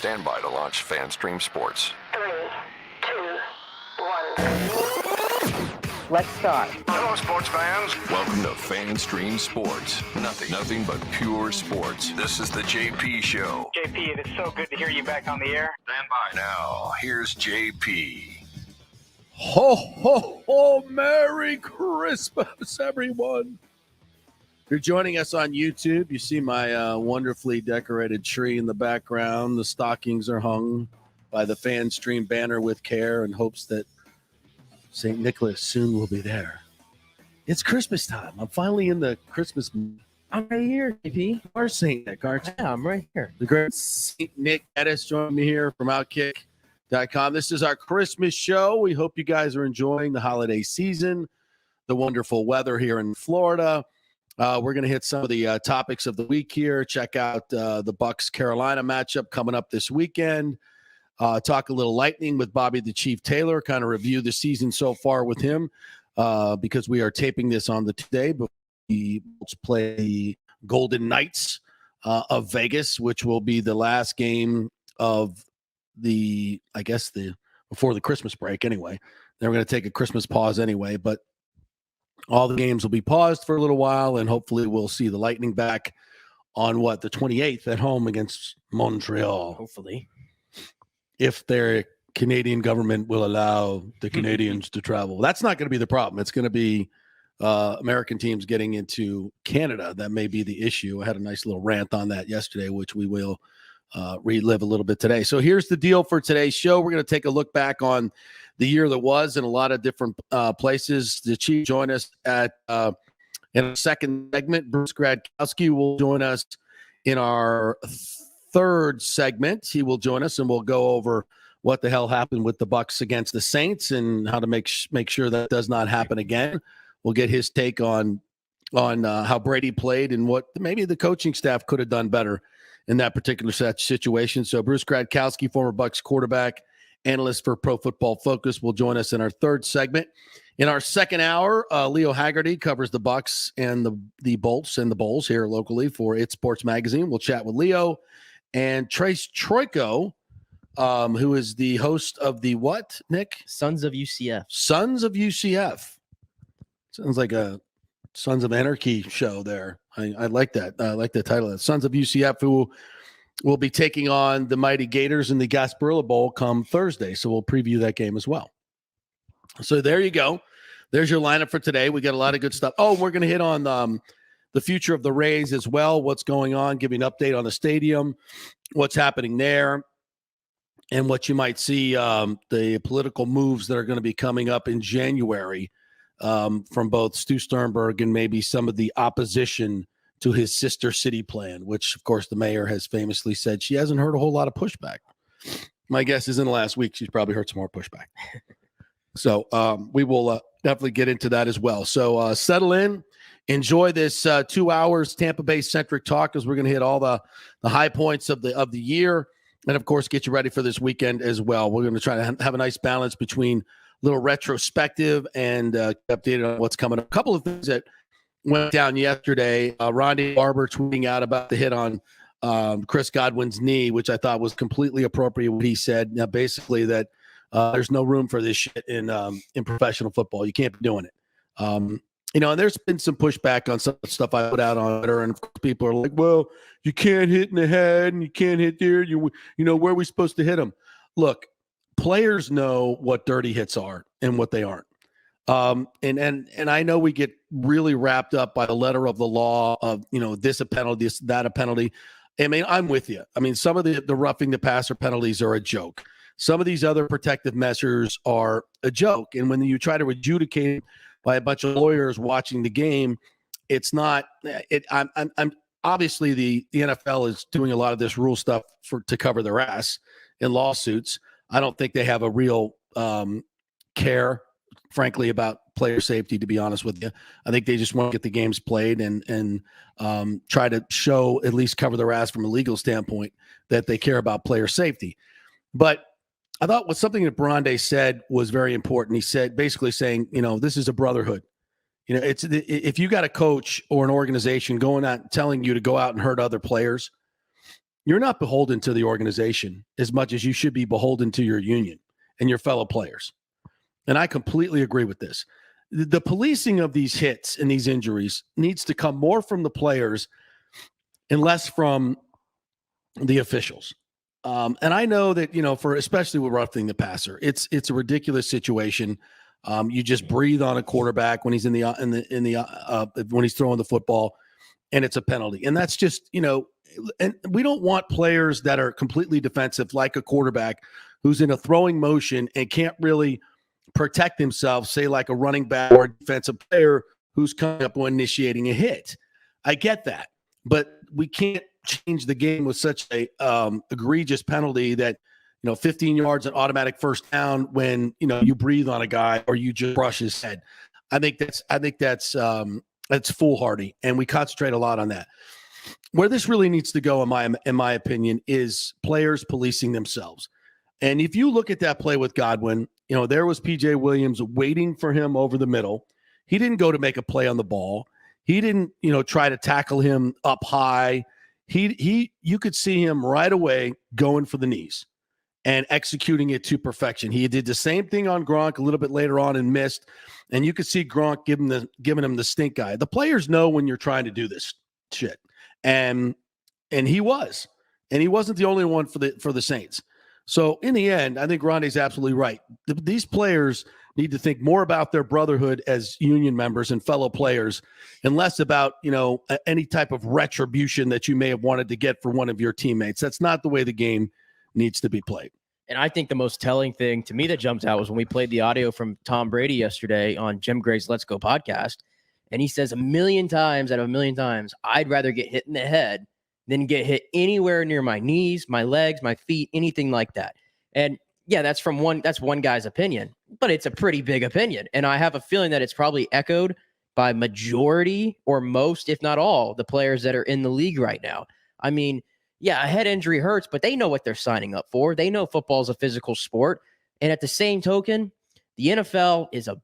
stand by to launch FanStream Sports. 3, 2, 1. Let's start. Hello, sports fans. Welcome to FanStream Sports. Nothing but pure sports. This is the JP Show. JP, it is so good to hear you back on the air. Stand by. Now, here's JP. Ho, ho, ho, Merry Christmas, everyone. If you're joining us on YouTube, you see my wonderfully decorated tree in the background. The stockings are hung by the FanStream banner with care in hopes that St. Nicholas soon will be there. It's Christmas time. I'm finally in the Christmas mood. I'm right here, JP. You are St. Nick, aren't you? Yeah, I'm right here. The great St. Nick Edis joined me here from Outkick.com. This is our Christmas show. We hope you guys are enjoying the holiday season, the wonderful weather here in Florida. We're going to hit some of the topics of the week here. Check out the Bucs-Carolina matchup coming up this weekend. Talk a little Lightning with Bobby the Chief Taylor, kind of review the season so far with him because we are taping this on the today, but we play the Golden Knights of Vegas, which will be the last game of before the Christmas break anyway. They're going to take a Christmas pause anyway, but all the games will be paused for a little while, and hopefully we'll see the Lightning back on the 28th at home against Montreal. Hopefully. If their Canadian government will allow the Canadians to travel. That's not going to be the problem. It's going to be American teams getting into Canada. That may be the issue. I had a nice little rant on that yesterday, which we will relive a little bit today. So here's the deal for today's show. We're going to take a look back on the year that was in a lot of different places. The Chief join us in a second segment. Bruce Gradkowski will join us in our third segment. He will join us and we'll go over what the hell happened with the Bucs against the Saints and how to make sure that does not happen again. We'll get his take on how Brady played and what maybe the coaching staff could have done better in that particular situation. So Bruce Gradkowski, former Bucs quarterback, analyst for Pro Football Focus, will join us in our third segment. In our second hour, Leo Haggerty covers the Bucs and the Bolts and the Bulls here locally for It Sports Magazine. We'll chat with Leo and Trace Trylko, who is the host of the what, Nick? Sons of UCF. Sons of UCF. Sounds like a Sons of Anarchy show there. I like that. I like the title of it. Sons of UCF, who will be taking on the Mighty Gators in the Gasparilla Bowl come Thursday. So we'll preview that game as well. So there you go. There's your lineup for today. We got a lot of good stuff. Oh, we're going to hit on the future of the Rays as well, what's going on, giving an update on the stadium, what's happening there, and what you might see, the political moves that are going to be coming up in January from both Stu Sternberg and maybe some of the opposition to his sister city plan, which, of course, the mayor has famously said she hasn't heard a whole lot of pushback. My guess is in the last week, she's probably heard some more pushback. So we will definitely get into that as well. So settle in. Enjoy this 2 hours Tampa Bay centric talk as we're going to hit all the high points of the year, and of course get you ready for this weekend as well. We're going to try to have a nice balance between a little retrospective and updated on what's coming up. A couple of things that went down yesterday. Ronnie Barber tweeting out about the hit on Chris Godwin's knee, which I thought was completely appropriate. What he said, basically that there's no room for this shit in professional football. You can't be doing it. And there's been some pushback on some stuff I put out on Twitter, and of course people are like, well, you can't hit in the head and you can't hit there. You know, where are we supposed to hit them? Look, players know what dirty hits are and what they aren't. And I know we get really wrapped up by the letter of the law of, this a penalty, that a penalty. I mean, I'm with you. I mean, some of the roughing the passer penalties are a joke. Some of these other protective measures are a joke. And when you try to adjudicate by a bunch of lawyers watching the game, it's not I'm obviously the NFL is doing a lot of this rule stuff to cover their ass in lawsuits. I don't think they have a real care, frankly, about player safety, to be honest with you. I think they just want to get the games played and try to show, at least cover their ass from a legal standpoint, that they care about player safety. But I thought something that Brande said was very important. He said, basically saying, this is a brotherhood. If you got a coach or an organization going out telling you to go out and hurt other players, you're not beholden to the organization as much as you should be beholden to your union and your fellow players. And I completely agree with this. The policing of these hits and these injuries needs to come more from the players and less from the officials. And I know that, for especially with roughing the passer, it's a ridiculous situation. You just breathe on a quarterback when he's when he's throwing the football, and it's a penalty. And that's just, and we don't want players that are completely defensive, like a quarterback who's in a throwing motion and can't really protect himself, say like a running back or a defensive player who's coming up when initiating a hit. I get that, but we can't change the game with such a egregious penalty that 15 yards and automatic first down when you breathe on a guy or you just brush his head. I think that's foolhardy, and we concentrate a lot on that. Where this really needs to go, in my opinion, is players policing themselves. And if you look at that play with Godwin, there was PJ Williams waiting for him over the middle. He didn't go to make a play on the ball. He didn't, try to tackle him up high. You could see him right away going for the knees and executing it to perfection. He did the same thing on Gronk a little bit later on and missed. And you could see Gronk giving him the stink eye. The players know when you're trying to do this shit. And he was. And he wasn't the only one for the Saints. So in the end, I think Ronde's absolutely right. These players need to think more about their brotherhood as union members and fellow players and less about, any type of retribution that you may have wanted to get for one of your teammates. That's not the way the game needs to be played. And I think the most telling thing to me that jumped out was when we played the audio from Tom Brady yesterday on Jim Gray's Let's Go podcast. And he says 1,000,000 times out of 1,000,000 times, I'd rather get hit in the head than get hit anywhere near my knees, my legs, my feet, anything like that. And yeah, that's one guy's opinion, but it's a pretty big opinion. And I have a feeling that it's probably echoed by majority or most, if not all, the players that are in the league right now. I mean, yeah, a head injury hurts, but they know what they're signing up for. They know football is a physical sport. And at the same token, the NFL is a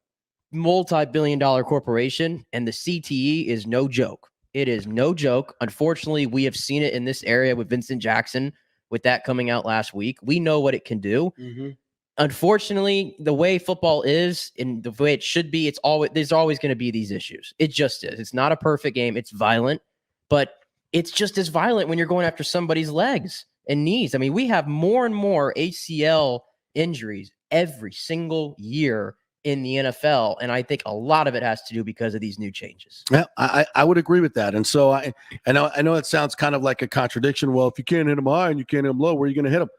multi-billion-dollar corporation, and the CTE is no joke. It is no joke. Unfortunately, we have seen it in this area with Vincent Jackson, with that coming out last week. We know what it can do. Mm-hmm. Unfortunately, the way football is and the way it should be, there's always going to be these issues. It just is. It's not a perfect game. It's violent, but it's just as violent when you're going after somebody's legs and knees. I mean, we have more and more ACL injuries every single year in the NFL, and I think a lot of it has to do because of these new changes. Yeah, I would agree with that. And so I know it sounds kind of like a contradiction. Well, if you can't hit him high and you can't hit him low, where are you going to hit him?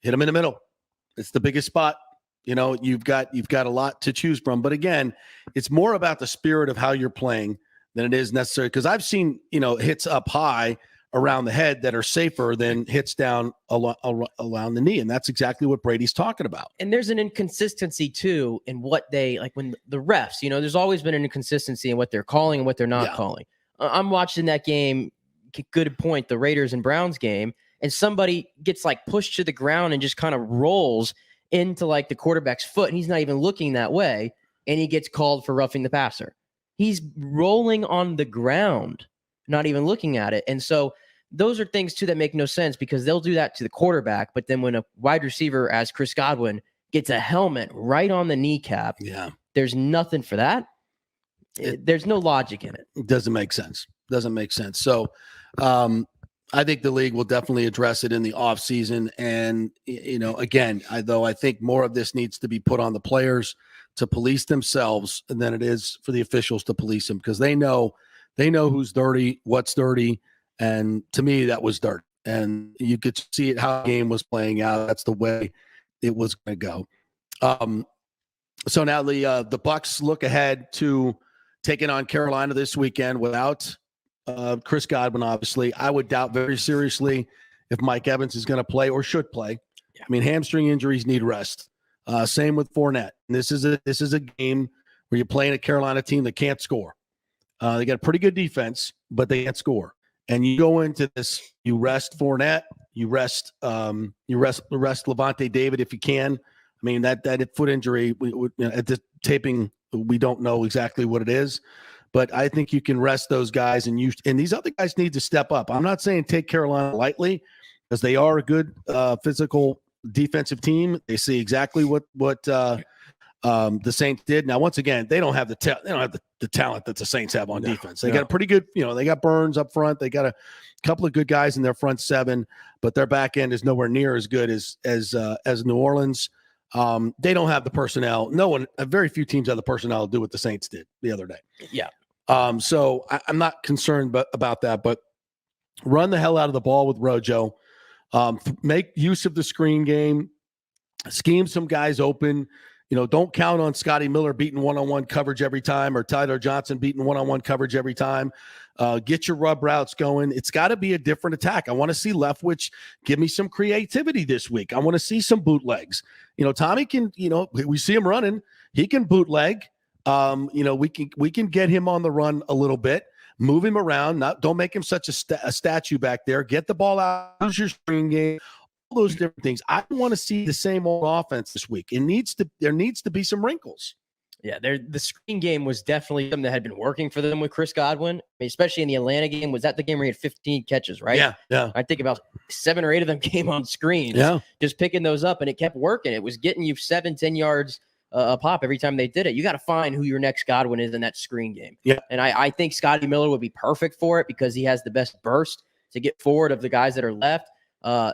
Hit him in the middle. It's the biggest spot. You've got a lot to choose from. But again, it's more about the spirit of how you're playing than it is necessary. Because I've seen hits up high around the head that are safer than hits down around the knee. And that's exactly what Brady's talking about. And there's an inconsistency too in what they like when the refs, there's always been an inconsistency in what they're calling and what they're not calling. I'm watching that game. Good point. The Raiders and Browns game, and somebody gets pushed to the ground and just kind of rolls into the quarterback's foot. And he's not even looking that way. And he gets called for roughing the passer. He's rolling on the ground, not even looking at it. And so those are things too that make no sense because they'll do that to the quarterback. But then when a wide receiver, as Chris Godwin, gets a helmet right on the kneecap, there's nothing for that. There's no logic in it. It doesn't make sense. So I think the league will definitely address it in the offseason. And, again, I think more of this needs to be put on the players to police themselves than it is for the officials to police them because they know who's dirty, what's dirty. And to me, that was dirt. And you could see it how the game was playing out. That's the way it was going to go. So now the Bucs look ahead to taking on Carolina this weekend without Chris Godwin, obviously. I would doubt very seriously if Mike Evans is going to play or should play. I mean, hamstring injuries need rest. Same with Fournette. And this is a game where you're playing a Carolina team that can't score. They got a pretty good defense, but they can't score. And you go into this, you rest Fournette, you rest Levante David if you can. I mean, that foot injury, at the taping, we don't know exactly what it is. But I think you can rest those guys, and these other guys need to step up. I'm not saying take Carolina lightly, because they are a good physical defensive team. They see exactly what the Saints did. Now, once again, they don't have the talent that the Saints have on defense. They got a pretty good, they got Burns up front. They got a couple of good guys in their front seven, but their back end is nowhere near as good as New Orleans. They don't have the personnel. Very few teams have the personnel to do what the Saints did the other day. Yeah. So I'm not concerned about that, but run the hell out of the ball with Rojo. Make use of the screen game. Scheme some guys open. Don't count on Scotty Miller beating one-on-one coverage every time or Tyler Johnson beating one-on-one coverage every time. Get your rub routes going. It's got to be a different attack. I want to see Leftwich give me some creativity this week. I want to see some bootlegs. Tommy can, we see him running. He can bootleg. We can get him on the run a little bit. Move him around. Don't make him such a statue back there. Get the ball out. Use your screen game. Those different things. I want to see the same old offense this week. There needs to be some wrinkles. Yeah, the screen game was definitely something that had been working for them with Chris Godwin, especially in the Atlanta game. Was that the game where he had 15 catches, right? Yeah. I think about 7 or 8 of them came on screens. Yeah. Just picking those up, and it kept working. It was getting you 7-10 yards a pop every time they did it. You got to find who your next Godwin is in that screen game. Yeah. And I think Scotty Miller would be perfect for it because he has the best burst to get forward of the guys that are left.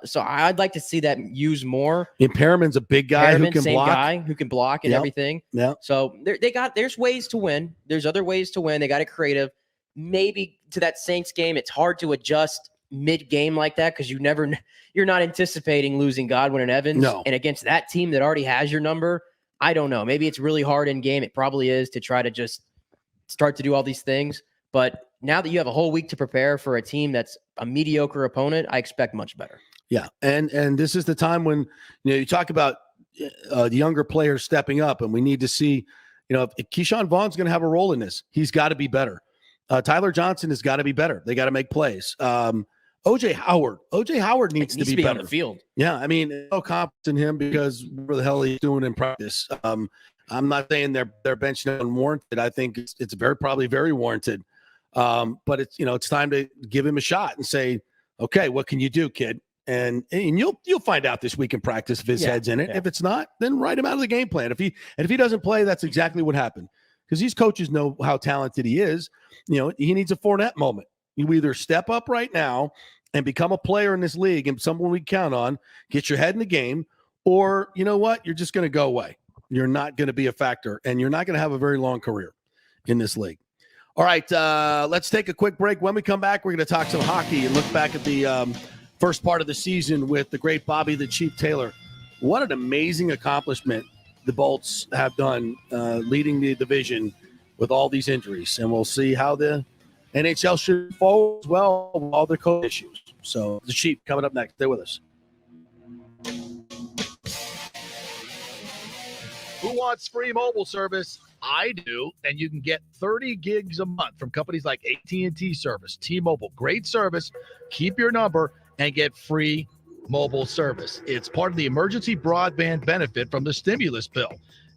So I'd like to see that used more. Perriman's a big guy who can block. Guy who can block and everything. Yeah. So there's ways to win. There's other ways to win. They got it creative. Maybe to that Saints game, it's hard to adjust mid-game like that because you're not anticipating losing Godwin and Evans. No. And against that team that already has your number, I don't know. Maybe it's really hard in game. It probably is to try to just start to do all these things. But now that you have a whole week to prepare for a team that's a mediocre opponent, I expect much better. Yeah, and this is the time when you talk about the younger players stepping up, and we need to see, if Keyshawn Vaughn's going to have a role in this, he's got to be better. Tyler Johnson has got to be better. They got to make plays. OJ Howard needs to be better on the field. Yeah, I mean, no confidence in him because what the hell he's doing in practice. I'm not saying they're benching unwarranted. I think it's probably very warranted. But it's time to give him a shot and say, okay, what can you do, kid? And you'll find out this week in practice if his head's in it. Yeah. If it's not, then write him out of the game plan. If he doesn't play, that's exactly what happened. Because these coaches know how talented he is. He needs a Fournette moment. You either step up right now and become a player in this league and someone we count on, get your head in the game, or you know what? You're just going to go away. You're not going to be a factor, and you're not going to have a very long career in this league. All right, let's take a quick break. When we come back, we're going to talk some hockey and look back at the first part of the season with the great Bobby the Chief Taylor. What an amazing accomplishment the Bolts have done leading the division with all these injuries. And we'll see how the NHL should forward as well with all their COVID issues. So the Chief coming up next. Stay with us. Who wants free mobile service? I do, and you can get 30 gigs a month from companies like AT&T Service, T-Mobile. Great service. Keep your number and get free mobile service. It's part of the emergency broadband benefit from the stimulus bill.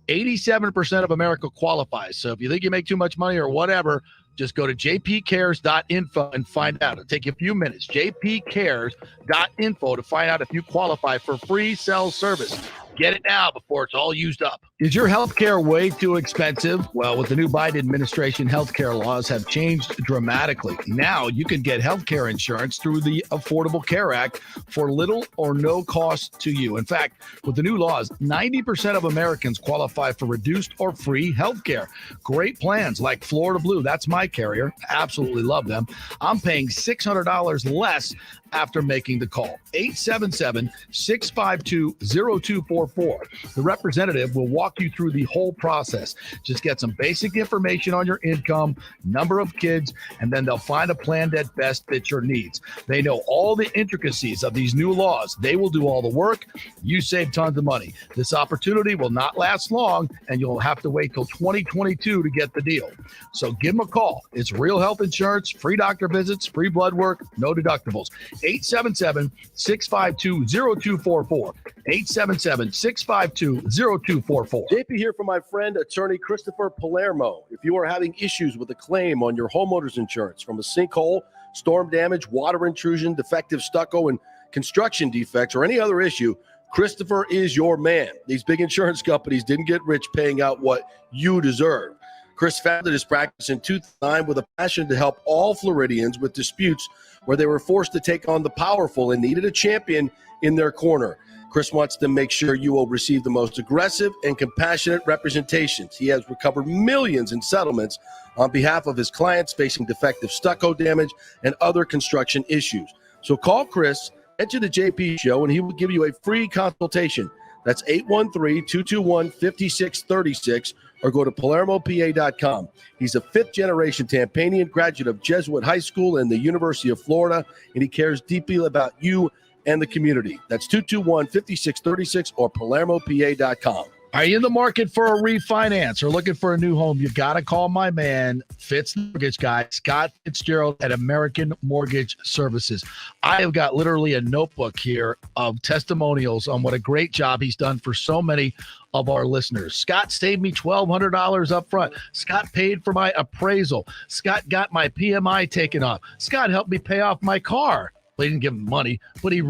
87% of America qualifies. So if you think you make too much money or whatever, just go to jpcares.info and find out. It'll take you a few minutes. jpcares.info to find out if you qualify for free cell service. Get it now before it's all used up. Is your healthcare way too expensive? Well, with the new Biden administration, healthcare laws have changed dramatically. Now you can get healthcare insurance through the Affordable Care Act for little or no cost to you. In fact, with the new laws, 90% of Americans qualify for reduced or free healthcare. Great plans like Florida Blue. That's my carrier. Absolutely love them. I'm paying $600 less after making the call. 877-652-0244. The representative will walk you through the whole process. Just get some basic information on your income, number of kids, and then they'll find a plan that best fits your needs. They know all the intricacies of these new laws. They will do all the work. You save tons of money. This opportunity will not last long, and you'll have to wait till 2022 to get the deal. So give them a call. It's real health insurance, free doctor visits, free blood work, no deductibles. 877-652-0244. 877-652-0244. JP here from my friend, attorney Christopher Palermo. If you are having issues with a claim on your homeowner's insurance from a sinkhole, storm damage, water intrusion, defective stucco, and construction defects, or any other issue, Christopher is your man. These big insurance companies didn't get rich paying out what you deserve. Chris founded his practice in 2009 with a passion to help all Floridians with disputes where they were forced to take on the powerful and needed a champion in their corner. Chris wants to make sure you will receive the most aggressive and compassionate representations. He has recovered millions in settlements on behalf of his clients facing defective stucco damage and other construction issues. So call Chris, enter the JP Show, and he will give you a free consultation. That's 813-221-5636, or go to PalermoPA.com. He's a fifth-generation Tampanian, graduate of Jesuit High School and the University of Florida, and he cares deeply about you and the community. That's 221-5636 or PalermoPA.com. Are you in the market for a refinance or looking for a new home? You got to call my man, Fitz Mortgage Guy, Scott Fitzgerald at American Mortgage Services. I have got literally a notebook here of testimonials on what a great job he's done for so many of our listeners. Scott saved me $1,200 up front. Scott paid for my appraisal. Scott got my PMI taken off. Scott helped me pay off my car. Well, he didn't give him money, but he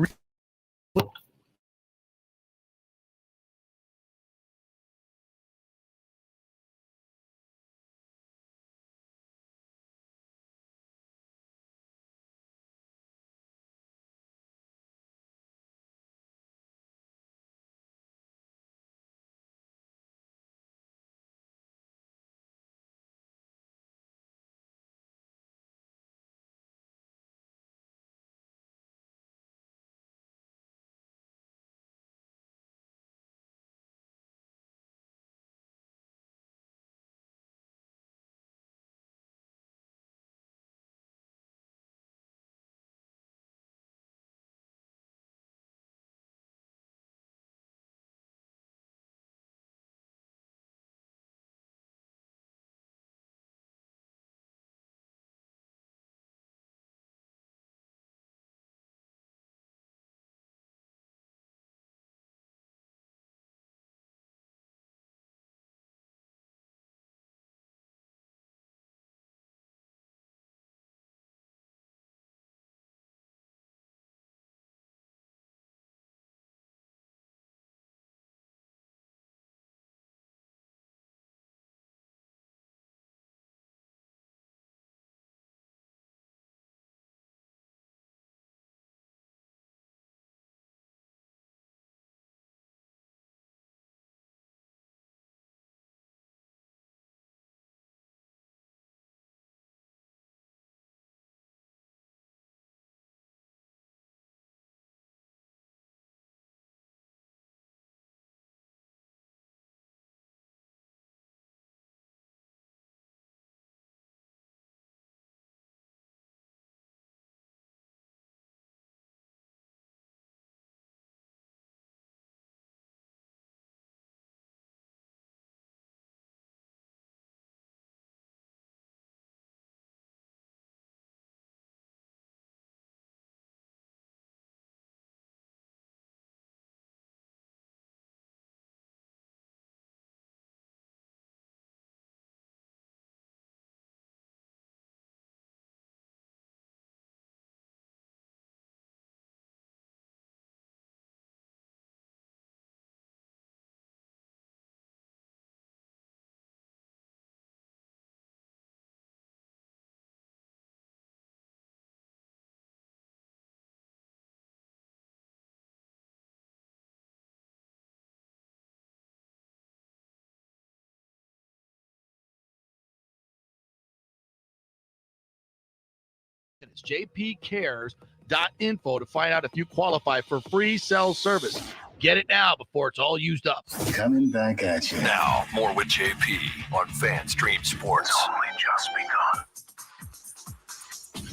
It's jpcares.info to find out if you qualify for free cell service. Get it now before it's all used up. Coming back at you. Now, more with JP on FanStream Sports. It's only just begun.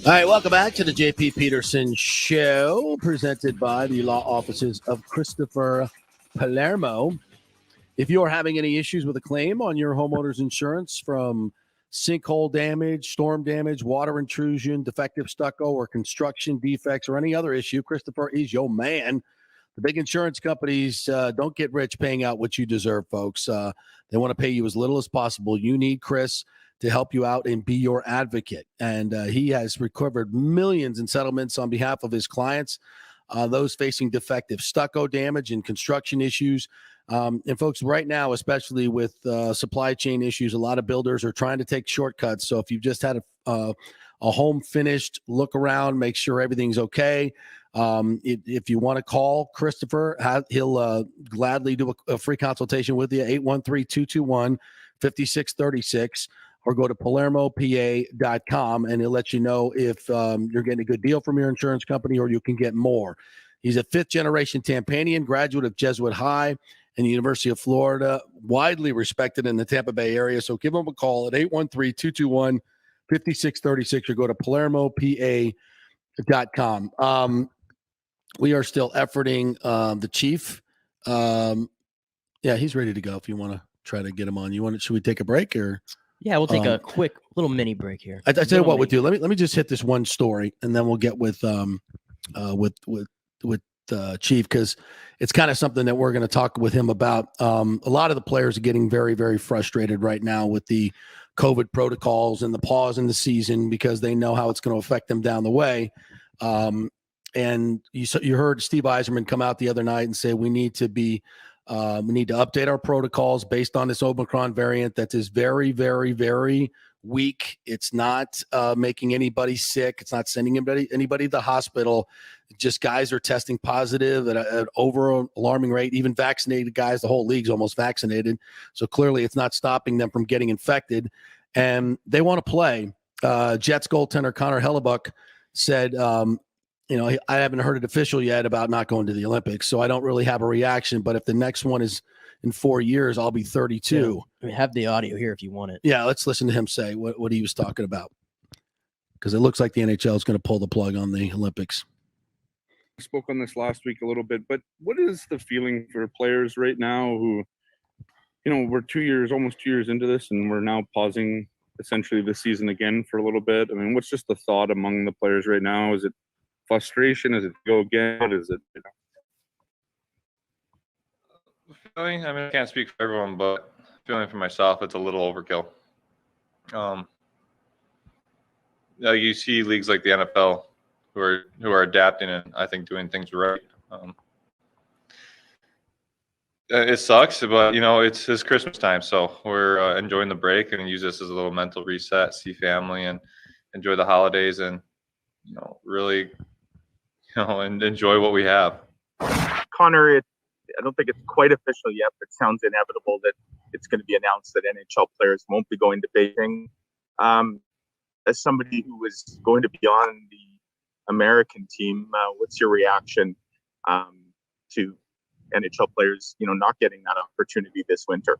All right, welcome back to the JP Peterson Show, presented by the law offices of Christopher Palermo. If you are having any issues with a claim on your homeowner's insurance from sinkhole damage, storm damage, water intrusion, defective stucco, or construction defects, or any other issue, Christopher is your man. The big insurance companies don't get rich paying out what you deserve, folks. They want to pay you as little as possible. You need Chris to help you out and be your advocate. And he has recovered millions in settlements on behalf of his clients those facing defective stucco damage and construction issues. And folks, right now, especially with supply chain issues, a lot of builders are trying to take shortcuts. So if you've just had a home finished, look around, make sure everything's okay. If you want to call Christopher, he'll gladly do a free consultation with you, 813-221-5636, or go to PalermoPA.com, and he'll let you know if you're getting a good deal from your insurance company or you can get more. He's a fifth-generation Tampanian, graduate of Jesuit High and the University of Florida, widely respected in the Tampa Bay area. So give him a call at 813-221-5636 or go to PalermoPA.com. We are still efforting the chief. Yeah, he's ready to go if you want to try to get him on. Should we take a break or? Yeah, we'll take a quick little mini break here. I tell you what we'll do. Let me just hit this one story and then we'll get with Chief, because it's kind of something that we're going to talk with him about. A lot of the players are getting very, very frustrated right now with the COVID protocols and the pause in the season because they know how it's going to affect them down the way. And you heard Steve Yzerman come out the other night and say we need to update our protocols based on this Omicron variant that is very, very, very weak. It's not making anybody sick. It's not sending anybody to the hospital. Just guys are testing positive at an over alarming rate. Even vaccinated guys, the whole league's almost vaccinated. So clearly it's not stopping them from getting infected. And they want to play. Jets goaltender Connor Hellebuck said, I haven't heard it official yet about not going to the Olympics, so I don't really have a reaction. But if the next one is in 4 years, I'll be 32. Yeah. We have the audio here if you want it. Yeah, let's listen to him say what he was talking about, because it looks like the NHL is going to pull the plug on the Olympics. I spoke on this last week a little bit, but what is the feeling for players right now who, we're almost 2 years into this, and we're now pausing essentially the season again for a little bit? I mean, what's just the thought among the players right now? Is it frustration? Is it go again? Is it, Feeling, I can't speak for everyone, but feeling for myself, it's a little overkill. You see leagues like the NFL who are adapting and I think doing things right. It sucks, but it's Christmas time, so we're enjoying the break and use this as a little mental reset, see family, and enjoy the holidays, and really, and enjoy what we have. Connor, I don't think it's quite official yet, but it sounds inevitable that it's going to be announced that NHL players won't be going to Beijing. As somebody who was going to be on the American team, what's your reaction to NHL players, not getting that opportunity this winter?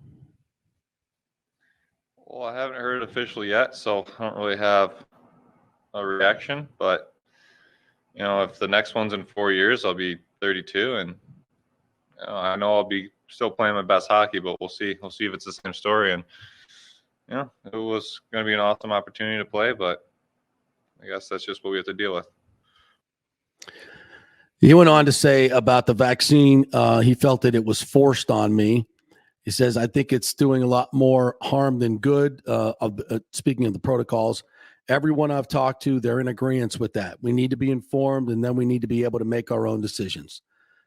Well, I haven't heard it officially yet, so I don't really have a reaction. But if the next one's in 4 years, I'll be 32, and I know I'll be still playing my best hockey. But we'll see. We'll see if it's the same story. And it was going to be an awesome opportunity to play, but I guess that's just what we have to deal with. He went on to say about the vaccine, he felt that it was forced on me. He says, I think it's doing a lot more harm than good. Speaking of the protocols, everyone I've talked to, they're in agreement with that. We need to be informed, and then we need to be able to make our own decisions.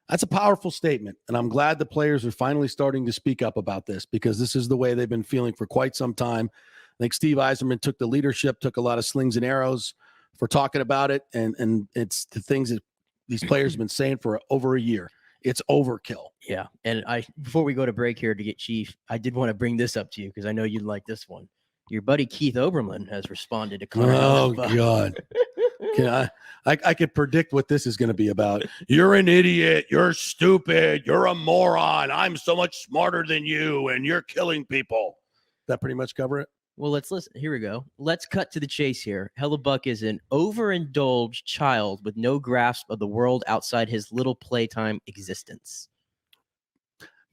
That's a powerful statement, and I'm glad the players are finally starting to speak up about this, because this is the way they've been feeling for quite some time. I think Steve Yzerman took the leadership, took a lot of slings and arrows for talking about it, and it's the things that these players have been saying for over a year. It's overkill. Yeah, and before we go to break here to get Chief, I did want to bring this up to you because I know you'd like this one. Your buddy Keith Oberlin has responded to Connor. Oh, God. I could predict what this is going to be about. You're an idiot. You're stupid. You're a moron. I'm so much smarter than you, and you're killing people. That pretty much cover it? Well, let's listen. Here we go. Let's cut to the chase here. Hellebuck is an overindulged child with no grasp of the world outside his little playtime existence.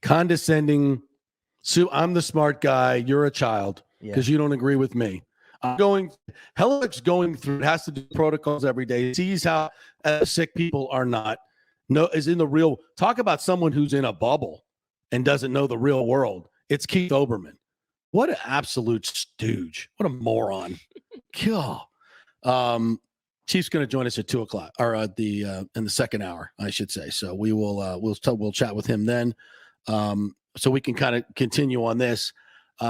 Condescending. Sue, I'm the smart guy. You're a child because you don't agree with me. Hellebuck's going through, has to do protocols every day, sees how sick people are not. Is in the real. Talk about someone who's in a bubble and doesn't know the real world. It's Keith Oberman. What an absolute stooge. What a moron. God. Chief's going to join us at 2:00 or in the second hour, I should say. So we will we'll chat with him then, so we can kind of continue on this.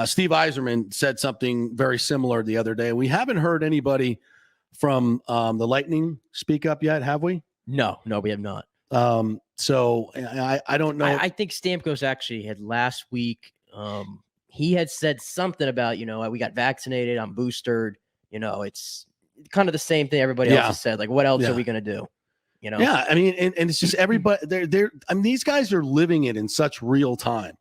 Steve Yzerman said something very similar the other day. We haven't heard anybody from the Lightning speak up yet, have we? No, we have not. So I don't know. I think Stamkos actually had last week. He had said something about, we got vaccinated, I'm boosted. It's kind of the same thing everybody else has said. Like, what else are we going to do? Yeah, I mean, and it's just everybody. I mean, these guys are living it in such real time.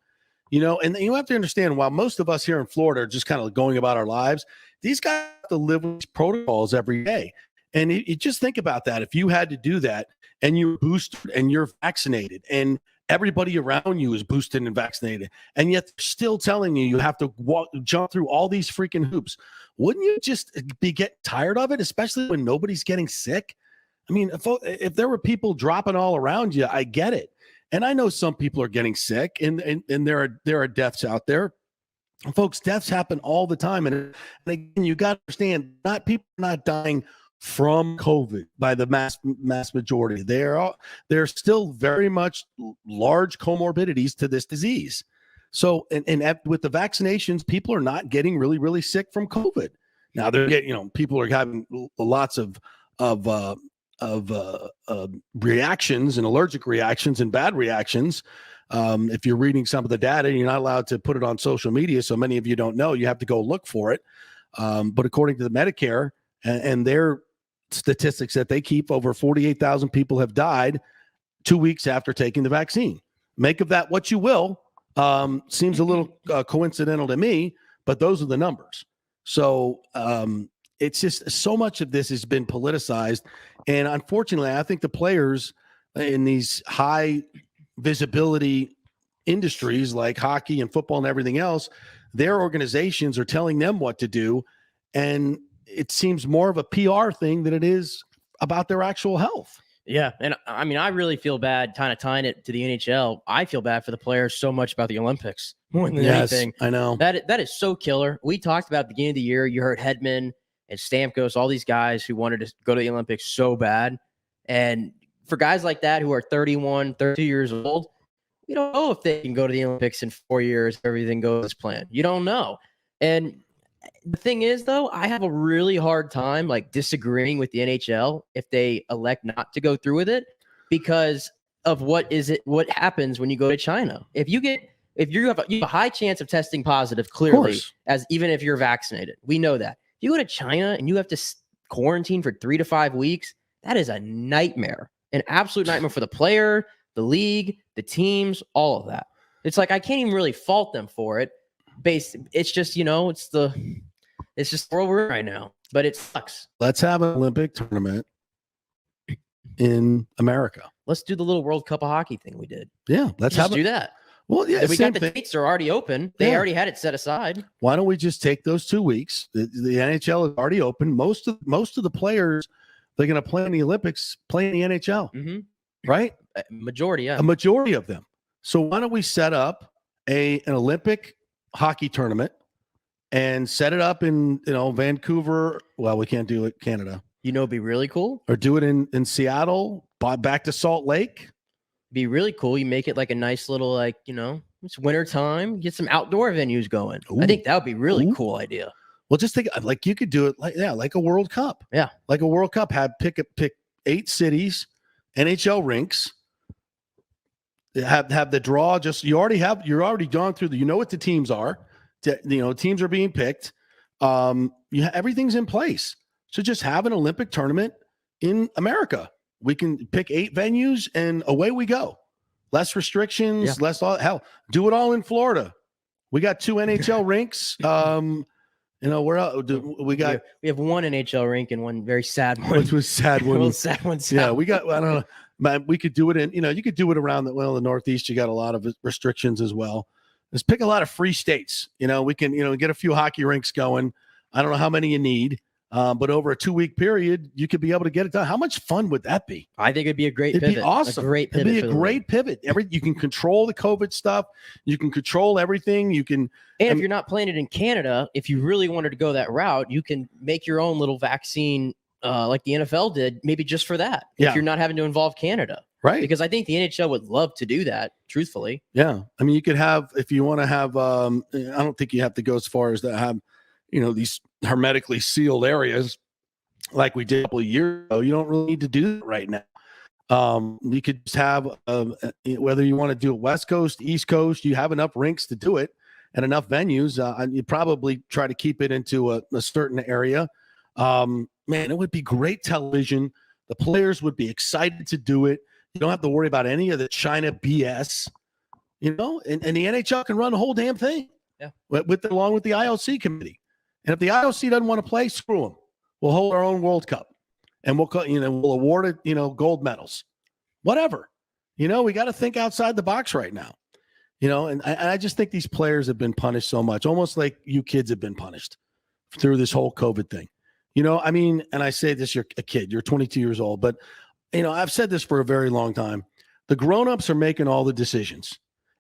And you have to understand, while most of us here in Florida are just kind of going about our lives, these guys have to live with these protocols every day. And you just think about that. If you had to do that and you're boosted and you're vaccinated and everybody around you is boosted and vaccinated, and yet they're still telling you have to jump through all these freaking hoops, wouldn't you just be getting tired of it, especially when nobody's getting sick? I mean, if there were people dropping all around you, I get it. And I know some people are getting sick, and there are deaths out there. Folks, deaths happen all the time. And again, you got to understand, people are not dying from COVID by the mass majority. They're still very much large comorbidities to this disease. So, and with the vaccinations, people are not getting really, really sick from COVID. Now they're getting, people are having lots of reactions and allergic reactions and bad reactions. If you're reading some of the data, you're not allowed to put it on social media. So many of you don't know, you have to go look for it. But according to the Medicare and their statistics that they keep, over 48,000 people have died 2 weeks after taking the vaccine. Make of that what you will. Seems a little coincidental to me, but those are the numbers. So it's just so much of this has been politicized. And unfortunately, I think the players in these high visibility industries like hockey and football and everything else, their organizations are telling them what to do. And it seems more of a PR thing than it is about their actual health. Yeah. And I mean, I really feel bad kind of tying it to the NHL. I feel bad for the players so much about the Olympics more than anything. I know. That is so killer. We talked about at the beginning of the year, you heard Hedman and Stamkos, all these guys who wanted to go to the Olympics so bad. And for guys like that who are 31, 32 years old, you don't know if they can go to the Olympics in 4 years if everything goes as planned. You don't know. And the thing is, though, I have a really hard time disagreeing with the NHL if they elect not to go through with it because of what happens when you go to China. If you have a high chance of testing positive, clearly, as even if you're vaccinated. We know that. If you go to China and you have to quarantine for 3 to 5 weeks, that is a nightmare, an absolute nightmare for the player, the league, the teams, all of that. It's I can't even really fault them for it. It's just, it's just the world we're in right now, but it sucks. Let's have an Olympic tournament in America. Let's do the little World Cup of hockey thing we did. Yeah. Let's do that. Well, yeah, we got the dates are already open. They already had it set aside. Why don't we just take those 2 weeks? The NHL is already open. Most of the players they're going to play in the Olympics play in the NHL, right? A majority of them. So why don't we set up an Olympic hockey tournament and set it up in Vancouver? Well, we can't do it Canada. It'd be really cool. Or do it in Seattle, back to Salt Lake. Be really cool. You make it a nice little it's winter time. Get some outdoor venues going. Ooh. I think that would be really cool idea. Well, just think you could do it like a World Cup. Yeah, like a World Cup. Pick 8 cities, NHL rinks. Have the draw. You're already gone through what the teams are. Teams are being picked. Everything's in place. So just have an Olympic tournament in America. We can pick 8 venues and away we go. Less restrictions, do it all in Florida. We got 2 NHL rinks. Where else? We have one NHL rink and one very sad one. Which was sad one. Well, sad one. Yeah, we got. I don't know. Man, we could do it in. You could do it around the Northeast. You got a lot of restrictions as well. Let's pick a lot of free states. We can get a few hockey rinks going. I don't know how many you need. But over a 2-week period, you could be able to get it done. How much fun would that be? I think it'd be a great pivot. It'd be awesome. It'd be a great pivot. You can control the COVID stuff. You can control everything. You can. And if you're not playing it in Canada, if you really wanted to go that route, you can make your own little vaccine like the NFL did, maybe just for that. Yeah. If you're not having to involve Canada. Right. Because I think the NHL would love to do that, truthfully. Yeah. I mean, you could have, if you want to have, I don't think you have to go as far as to have, these hermetically sealed areas like we did a couple of years ago. You don't really need to do that right now. You could just have, whether you want to do it West Coast, East Coast, you have enough rinks to do it and enough venues. And you probably try to keep it into a certain area. Man, it would be great television. The players would be excited to do it. You don't have to worry about any of the China BS, and the NHL can run the whole damn thing. Yeah. Along with the IOC committee. And if the IOC doesn't want to play, screw them. We'll hold our own World Cup and we'll award it, gold medals, whatever. We got to think outside the box right now, and I just think these players have been punished so much, almost like you kids have been punished through this whole COVID thing. And I say this, you're a kid, you're 22 years old, but I've said this for a very long time. The grownups are making all the decisions,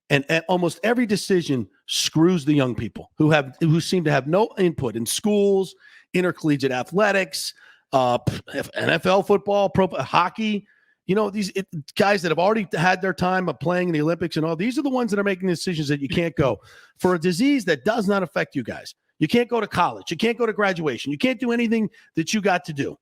and almost every decision screws the young people who seem to have no input in schools, intercollegiate athletics, NFL football, pro hockey. These guys that have already had their time of playing in the Olympics and all. These are the ones that are making decisions that you can't go for a disease that does not affect you guys. You can't go to college. You can't go to graduation. You can't do anything that you got to do.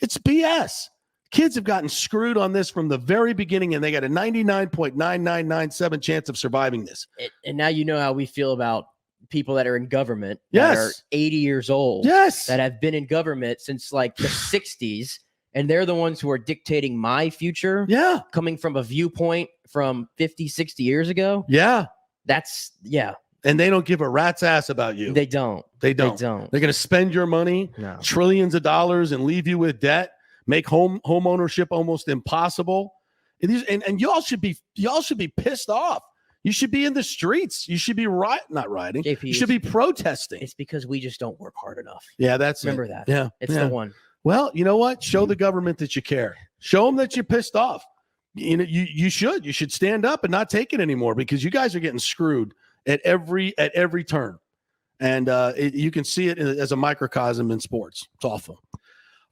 It's BS. Kids have gotten screwed on this from the very beginning, and they got a 99.9997 chance of surviving this. And now you know how we feel about people that are in government Yes. that are 80 years old, Yes. that have been in government since like the 60s, and they're the ones who are dictating my future. Yeah. Coming from a viewpoint from 50, 60 years ago. Yeah. And they don't give a rat's ass about you. They don't. They don't. They're going to spend your money, trillions of dollars, and leave you with debt. Make home ownership almost impossible. And y'all should be pissed off. You should be in the streets. You should be not rioting. JP, you should be protesting. It's because we just don't work hard enough. Yeah, that's Remember that. Yeah, it's the one. Well, you know what? Show the government that you care. Show them that you're pissed off. You should stand up and not take it anymore, because you guys are getting screwed at every turn, and you can see it as a microcosm in sports. It's awful.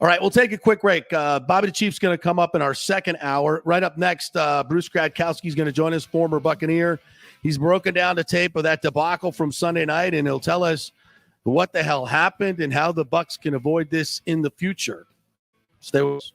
All right, we'll take a quick break. Bobby the Chief's going to come up in our second hour. Right up next, Bruce Gradkowski is going to join us, former Buccaneer. He's broken down the tape of that debacle from Sunday night, and he'll tell us what the hell happened and how the Bucs can avoid this in the future. Stay with us.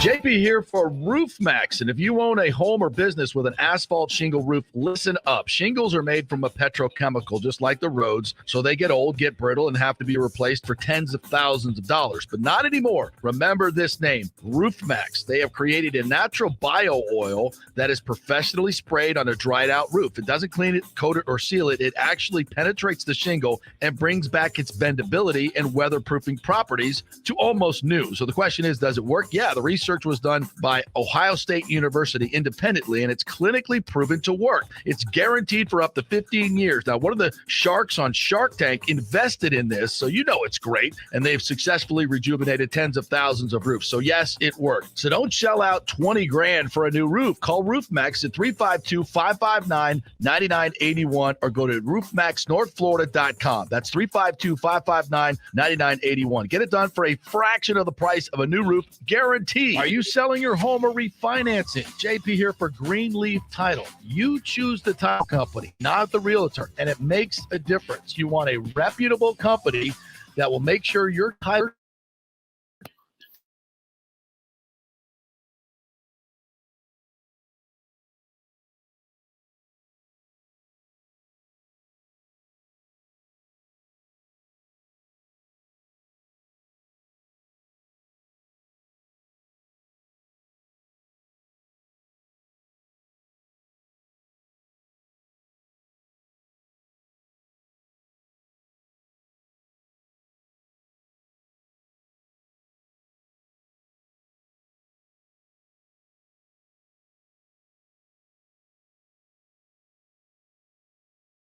JP here for RoofMax. And if you own a home or business with an asphalt shingle roof, listen up. Shingles are made from a petrochemical, just like the roads, so they get old, get brittle, and have to be replaced for tens of thousands of dollars. But not anymore. Remember this name, RoofMax. They have created a natural bio oil that is professionally sprayed on a dried out roof. It doesn't clean it, coat it, or seal it. It actually penetrates the shingle and brings back its bendability and weatherproofing properties to almost new. So the question is, does it work? Yeah, the research was done by Ohio State University independently, and it's clinically proven to work. It's guaranteed for up to 15 years. Now, one of the sharks on Shark Tank invested in this, so you know it's great, and they've successfully rejuvenated tens of thousands of roofs. So yes, it worked. So don't shell out 20 grand for a new roof. Call RoofMax at 352-559-9981 or go to roofmaxnorthflorida.com. That's 352-559-9981. Get it done for a fraction of the price of a new roof, guaranteed. Are you selling your home or refinancing? JP here for Greenleaf Title. You choose the title company, not the realtor, and it makes a difference. You want a reputable company that will make sure your title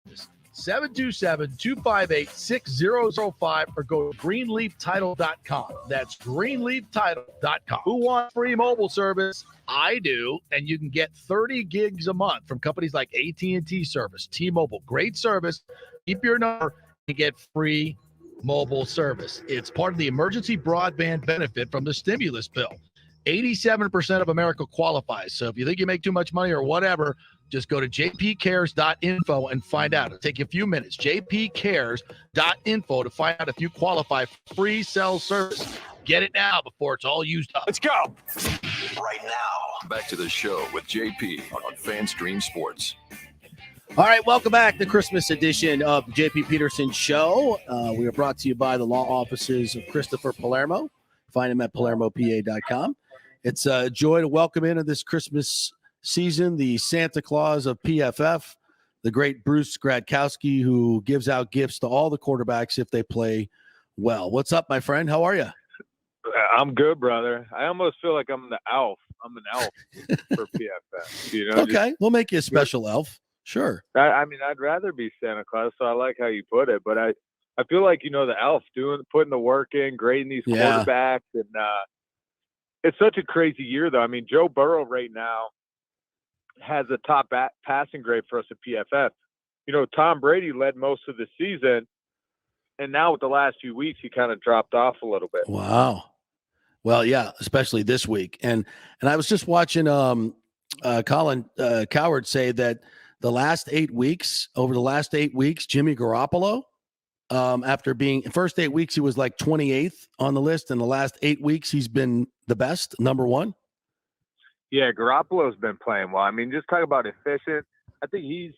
is 727-258-6005 or go to greenleaftitle.com. That's greenleaftitle.com. Who wants free mobile service? I do, and you can get 30 gigs a month from companies like AT&T Service, T-Mobile. Great service. Keep your number and get free mobile service. It's part of the emergency broadband benefit from the stimulus bill. 87% of America qualifies. So if you think you make too much money or whatever, just go to jpcares.info and find out. It'll take you a few minutes. jpcares.info to find out if you qualify for free cell service. Get it now before it's all used up. Let's go. Right now, back to the show with JP on FanStream Sports. All right, welcome back. The Christmas edition of the JP Peterson Show. We are brought to you by the law offices of Christopher Palermo. Find him at palermopa.com. It's a joy to welcome into this Christmas season the Santa Claus of PFF, the great Bruce Gradkowski, who gives out gifts to all the quarterbacks if they play well. What's up, my friend? How are you? I'm good, brother. I almost feel like I'm the elf. I'm an elf for PFF. You know, Okay, we'll make you a special elf. Sure. I mean, I'd rather be Santa Claus, so I like how you put it. But I feel like, you know, the elf putting the work in, grading these quarterbacks, and it's such a crazy year, though. I mean, Joe Burrow right now has a top passing grade for us at PFF. You know, Tom Brady led most of the season, and now with the last few weeks, he kind of dropped off a little bit. Wow. Well, yeah, especially this week. And I was just watching Colin Cowherd say that over the last 8 weeks, Jimmy Garoppolo, after being first 8 weeks, he was like 28th on the list. In the last 8 weeks, he's been the best, number one. Yeah, Garoppolo's been playing well. I mean, just talk about efficient. I think he's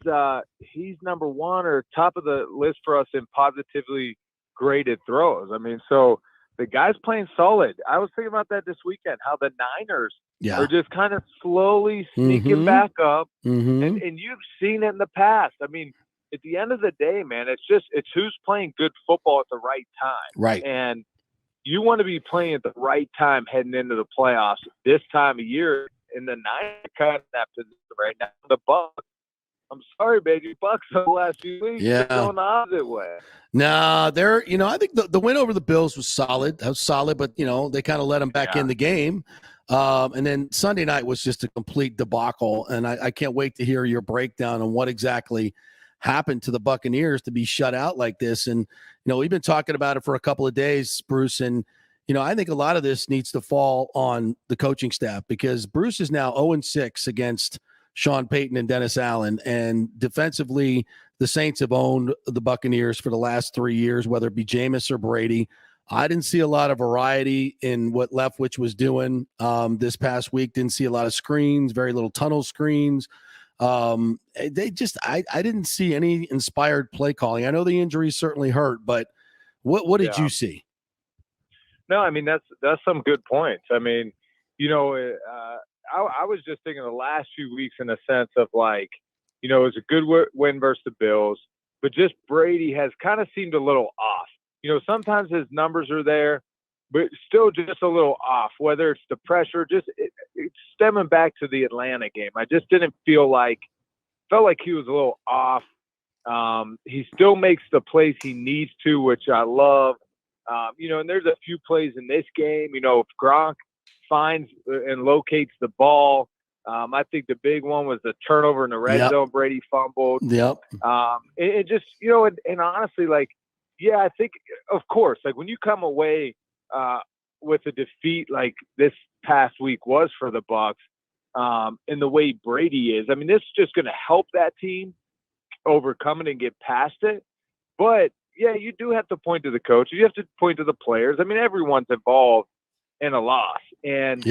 number one or top of the list for us in positively graded throws. I mean, so the guy's playing solid. I was thinking about that this weekend, how the Niners are just kind of slowly sneaking back up. And you've seen it in the past. I mean, at the end of the day, man, it's who's playing good football at the right time. Right. And you want to be playing at the right time heading into the playoffs this time of year. And the Niners are kind of in that position right now. The Bucs, I'm sorry, baby, Bucs over the last few weeks are going the opposite way. No, I think the win over the Bills was solid. That was solid, but, they kind of let them back in the game. And then Sunday night was just a complete debacle. And I can't wait to hear your breakdown on what exactly happened to the Buccaneers to be shut out like this. And, we've been talking about it for a couple of days, Bruce. And, I think a lot of this needs to fall on the coaching staff because Bruce is now 0-6 against Sean Payton and Dennis Allen. And defensively, the Saints have owned the Buccaneers for the last 3 years, whether it be Jameis or Brady. I didn't see a lot of variety in what Leftwich was doing this past week. Didn't see a lot of screens, very little tunnel screens. I didn't see any inspired play calling. I know the injuries certainly hurt, but what did you see? No, I mean, that's some good points. I mean, I was just thinking the last few weeks in a sense of like, it was a good win versus the Bills, but just Brady has kind of seemed a little off. Sometimes his numbers are there, but still just a little off, whether it's the pressure, it's stemming back to the Atlanta game. I just didn't felt like he was a little off. He still makes the plays he needs to, which I love. And there's a few plays in this game, if Gronk finds and locates the ball. I think the big one was the turnover in the red zone. Brady fumbled. Yep. It just, and honestly, like, yeah, I think, of course, like when you come away with a defeat like this past week was for the Bucs, and the way Brady is, I mean, this is just going to help that team overcome it and get past it. But, yeah, you do have to point to the coach. You have to point to the players. I mean, everyone's involved in a loss. And,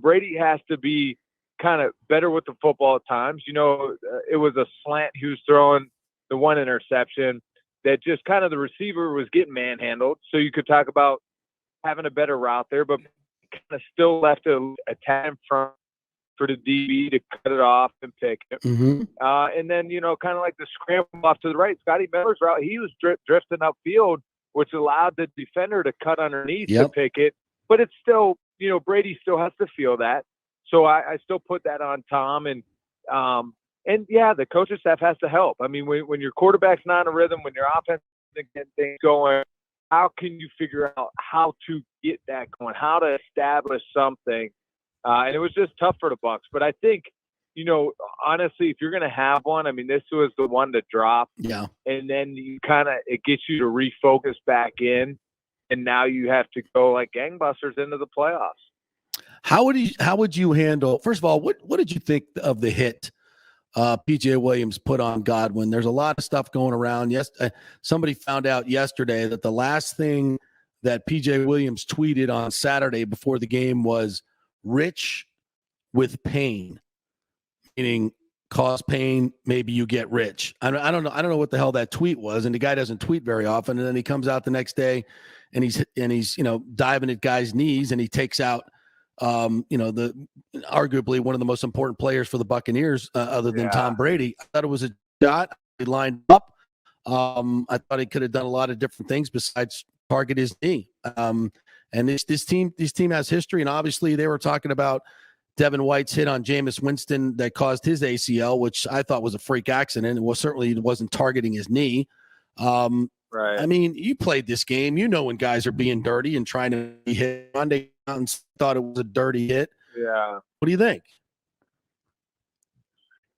Brady has to be kind of better with the football at times. It was a slant. He was throwing the one interception that just kind of the receiver was getting manhandled. So you could talk about having a better route there, but kind of still left a time for the DB to cut it off and pick it. And then, kind of like the scramble off to the right, Scotty Miller's route, he was drifting upfield, which allowed the defender to cut underneath to pick it. But it's still, Brady still has to feel that. So I still put that on Tom. And the coaching staff has to help. I mean, when your quarterback's not in a rhythm, when your offense isn't getting things going, how can you figure out how to get that going, how to establish something? And it was just tough for the Bucs. But I think, honestly, if you're going to have one, I mean, this was the one to drop. Yeah. And then it gets you to refocus back in. And now you have to go like gangbusters into the playoffs. How would you handle, first of all, what did you think of the hit PJ Williams put on Godwin? There's a lot of stuff going around. Yes. Somebody found out yesterday that the last thing that PJ Williams tweeted on Saturday before the game was rich with pain, meaning cause pain, maybe you get rich. I don't know what the hell that tweet was. And the guy doesn't tweet very often. And then he comes out the next day and he's diving at guys' knees and he takes out the arguably one of the most important players for the Buccaneers other than Tom Brady. I thought it was a shot. He lined up. I thought he could have done a lot of different things besides target his knee. And this team has history. And obviously they were talking about Devin White's hit on Jameis Winston that caused his ACL, which I thought was a freak accident. It certainly wasn't targeting his knee. Right. I mean, you played this game. You know when guys are being dirty and trying to be hit. Monday thought it was a dirty hit. Yeah. What do you think?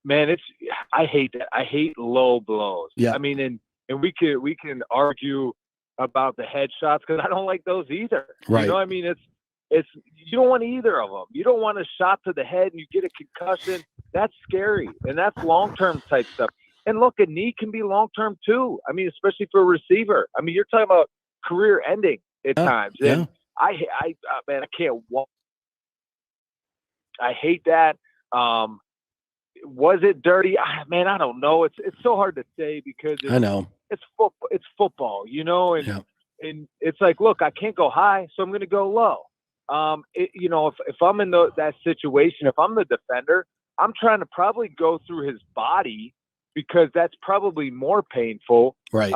Man, I hate that. I hate low blows. Yeah. I mean, and we can argue about the headshots because I don't like those either. Right. You know what I mean? It's you don't want either of them. You don't want a shot to the head and you get a concussion. That's scary. And that's long-term type stuff. And look, a knee can be long-term too. I mean, especially for a receiver. I mean, you're talking about career ending at times. And I can't walk. I hate that. Was it dirty? Man, I don't know. It's so hard to say because I know it's football, and it's like, look, I can't go high, so I'm going to go low. If I'm in that situation, if I'm the defender, I'm trying to probably go through his body because that's probably more painful, right?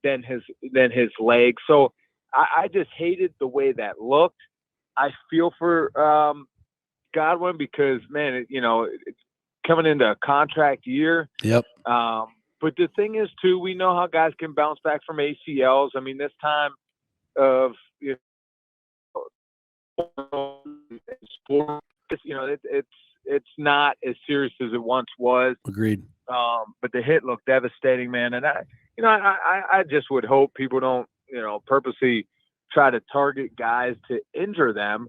Than his leg. So I just hated the way that looked. I feel for Godwin because, man, it's coming into a contract year. Yep. But the thing is, too, we know how guys can bounce back from ACLs. I mean, this time of sport, it's not as serious as it once was. Agreed. But the hit looked devastating, man. And I just would hope people don't, purposely try to target guys to injure them.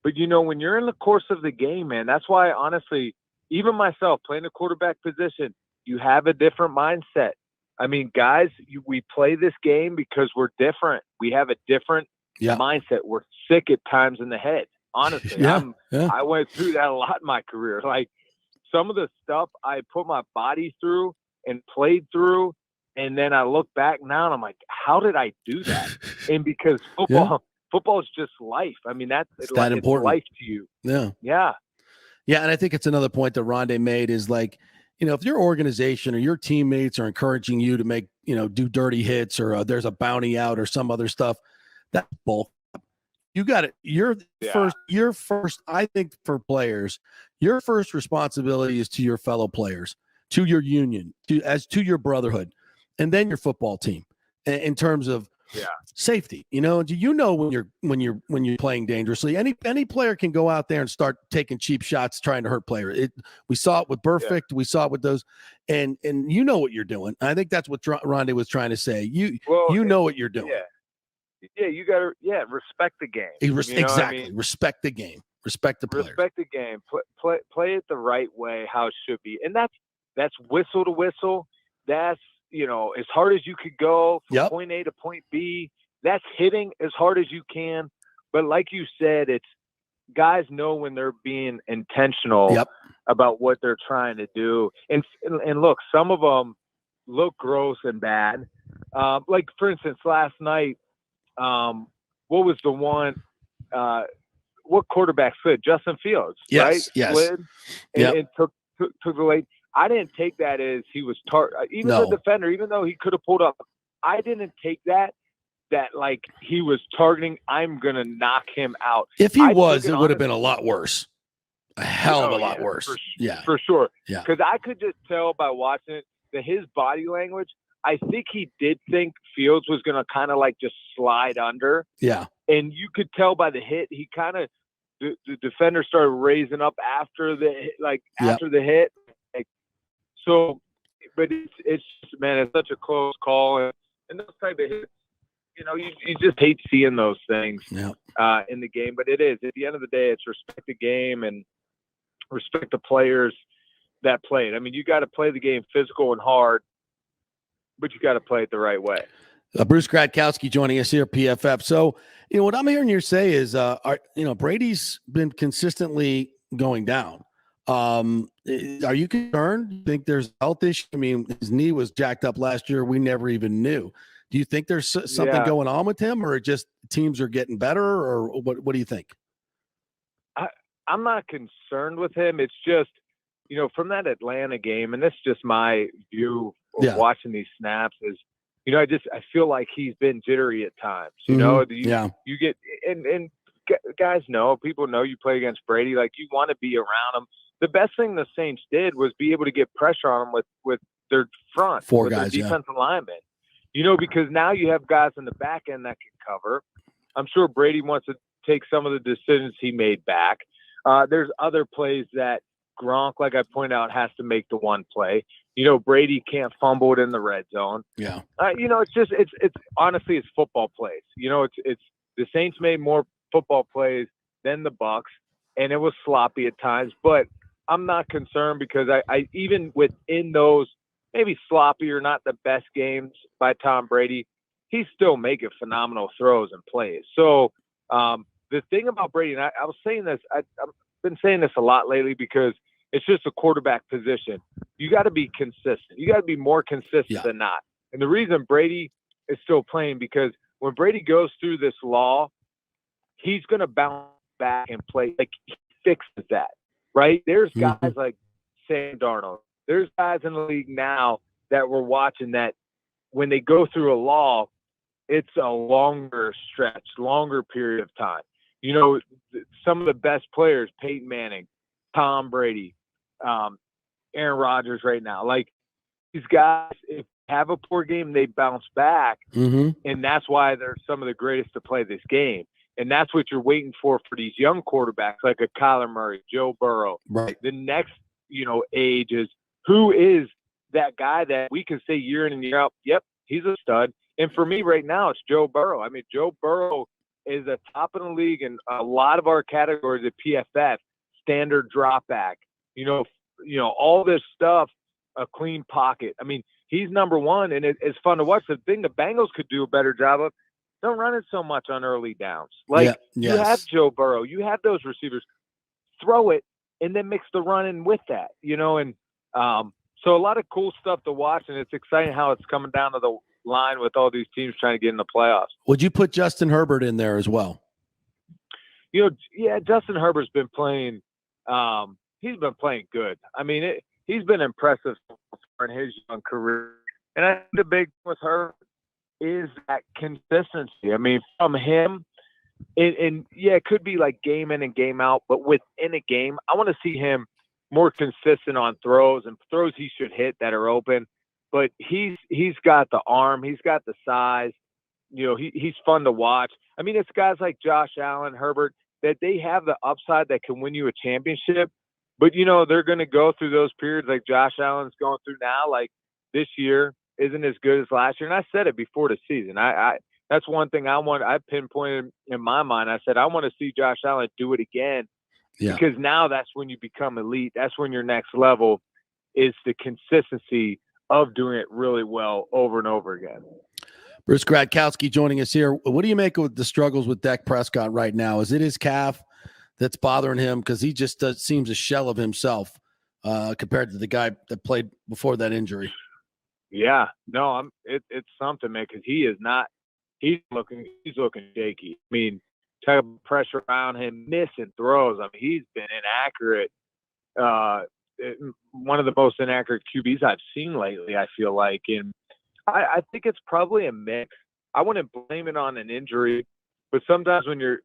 But when you're in the course of the game, man, that's why, honestly, even myself playing the quarterback position, you have a different mindset. I mean, guys, we play this game because we're different. We have a different mindset. We're sick at times in the head. Honestly, I went through that a lot in my career. Like some of the stuff I put my body through and played through, and then I look back now and I'm like, how did I do that? And because football is just life. I mean, it's important. Life to you. Yeah. Yeah. Yeah. And I think it's another point that Rondé made is like, if your organization or your teammates are encouraging you to make, do dirty hits or there's a bounty out or some other stuff, that's bull. You got it. Your first, I think for players, your first responsibility is to your fellow players, to your union, to your brotherhood, and then your football team in terms of safety. When you're playing dangerously, any player can go out there and start taking cheap shots trying to hurt players. We saw it with Perfect. We saw it with those, and you know what you're doing. I think that's what Rondé was trying to say. You know what you're doing. Yeah, you got to respect the game. Exactly. I mean? Respect the game. Respect the players. Respect the game. Play it the right way, how it should be. And that's whistle to whistle. That's, as hard as you could go from point A to point B. That's hitting as hard as you can. But like you said, it's guys know when they're being intentional about what they're trying to do. And look, some of them look gross and bad. Like, for instance, last night, what was the one? What quarterback slid? Justin Fields, right? Yes. Slid and took the late. I didn't take that as he was even the defender, even though he could have pulled up. I didn't take that like he was targeting. I'm gonna knock him out. If he was, it would have been a lot worse. A hell of a lot worse. For sure. Yeah, because I could just tell by watching it that his body language. I think he did think Fields was going to kind of like just slide under. Yeah. And you could tell by the hit, he kind of the defender started raising up after the hit. Like, so, but it's just, man, it's such a close call, and those type of hits, you just hate seeing those things in the game. But it is, at the end of the day, it's respect the game and respect the players that play it. I mean, you got to play the game physical and hard, but you got to play it the right way. Bruce Gradkowski joining us here, PFF. So, what I'm hearing you say is, Brady's been consistently going down. Are you concerned? Do you think there's a health issue? I mean, his knee was jacked up last year. We never even knew. Do you think there's something going on with him, or just teams are getting better, or what do you think? I'm not concerned with him. It's just, from that Atlanta game, and this is just my view of watching these snaps, is, I feel like he's been jittery at times. You get, and guys know, people know you play against Brady, like you want to be around him. The best thing the Saints did was be able to get pressure on him with their front, four with guys, their defensive linemen. Because now you have guys in the back end that can cover. I'm sure Brady wants to take some of the decisions he made back. There's other plays that Gronk, like I pointed out, has to make the one play. Brady can't fumble it in the red zone. Yeah. It's honestly, it's football plays. It's the Saints made more football plays than the Bucs, and it was sloppy at times. But I'm not concerned, because I even within those maybe sloppy or not the best games by Tom Brady, he's still making phenomenal throws and plays. So the thing about Brady, and I was saying this, I've been saying this a lot lately, because it's just a quarterback position. You got to be consistent. You got to be more consistent than not. And the reason Brady is still playing, because when Brady goes through this law, he's going to bounce back and play. Like, he fixes that, right? There's guys like Sam Darnold. There's guys in the league now that we're watching that when they go through a law, it's a longer stretch, longer period of time. Some of the best players, Peyton Manning, Tom Brady, Aaron Rodgers right now. Like, these guys, if they have a poor game, they bounce back. And that's why they're some of the greatest to play this game. And that's what you're waiting for these young quarterbacks like a Kyler Murray, Joe Burrow. Right. The next, age is, who is that guy that we can say year in and year out, yep, he's a stud. And for me right now, it's Joe Burrow. I mean, Joe Burrow is the top in the league in a lot of our categories at PFF, standard drop back, all this stuff, a clean pocket. I mean, he's number one, and it's fun to watch. The thing the Bengals could do a better job of, don't run it so much on early downs. Like, you have Joe Burrow, you have those receivers, throw it, and then mix the run in with that, and so a lot of cool stuff to watch, and it's exciting how it's coming down to the line with all these teams trying to get in the playoffs. Would you put Justin Herbert in there as well? Justin Herbert's been playing. He's been playing good. I mean, he's been impressive in his young career. And I think the big thing with Herbert is that consistency. I mean, from him, it could be like game in and game out, but within a game, I want to see him more consistent on throws and throws he should hit that are open. But he's got the arm, he's got the size. He's fun to watch. I mean, it's guys like Josh Allen, Herbert, that they have the upside that can win you a championship. But, they're going to go through those periods like Josh Allen's going through now. Like, this year isn't as good as last year. And I said it before the season. That's one thing I pinpointed in my mind. I said, I want to see Josh Allen do it again. Yeah. Because now that's when you become elite. That's when your next level is the consistency of doing it really well over and over again. Bruce Gradkowski joining us here. What do you make of the struggles with Dak Prescott right now? Is it his calf that's bothering him? Because he just seems a shell of himself compared to the guy that played before that injury. Yeah, no, it's something, man, because he's looking shaky. I mean, type of pressure around him, missing throws. I mean, he's been inaccurate. One of the most inaccurate QBs I've seen lately, I feel like. And I think it's probably a mix. I wouldn't blame it on an injury, but sometimes when you're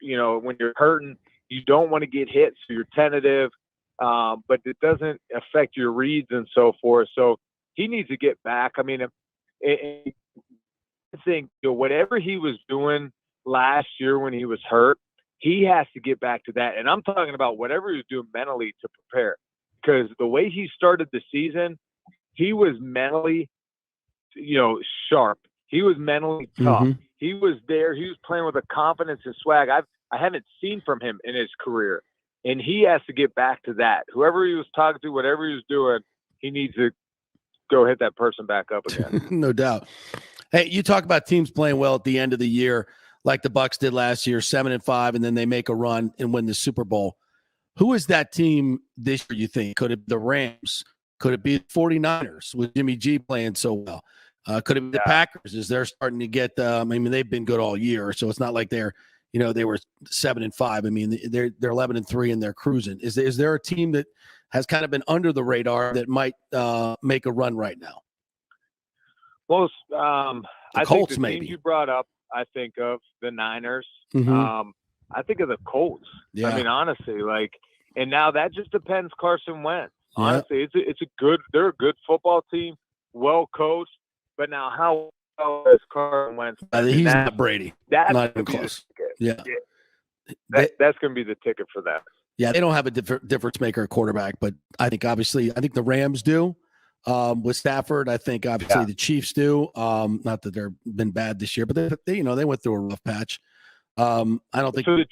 hurting, you don't want to get hit, so you're tentative, but it doesn't affect your reads and so forth. So he needs to get back. I mean, I think whatever he was doing last year when he was hurt, he has to get back to that. And I'm talking about whatever he's doing mentally to prepare, because the way he started the season, he was mentally, sharp. He was mentally tough. Mm-hmm. He was there. He was playing with a confidence and swag I haven't seen from him in his career. And he has to get back to that. Whoever he was talking to, whatever he was doing, he needs to go hit that person back up again. No doubt. Hey, you talk about teams playing well at the end of the year, like the Bucs did last year, 7-5, and then they make a run and win the Super Bowl. Who is that team this year, you think? Could it be the Rams? Could it be the 49ers with Jimmy G playing so well? Could it be the Packers as they're starting to get they've been good all year, so it's not like they were 7-5. I mean, they're 11-3 and they're cruising. Is there a team that has kind of been under the radar that might make a run right now? Well, The I Colts, think the maybe. teams you brought up, I think of the Niners. Mhm. I think of the Colts. Yeah. I mean, honestly, and now that just depends Carson Wentz. Yeah. Honestly, they're a good football team, well coached. But now, how well is Carson Wentz? He's not Brady. That's Not even gonna be the close. ticket. Yeah. That's going to be the ticket for them. Yeah, they don't have a difference maker at quarterback, but I think the Rams do with Stafford. I think obviously the Chiefs do. Not that they've been bad this year, but they went through a rough patch. I don't think so. The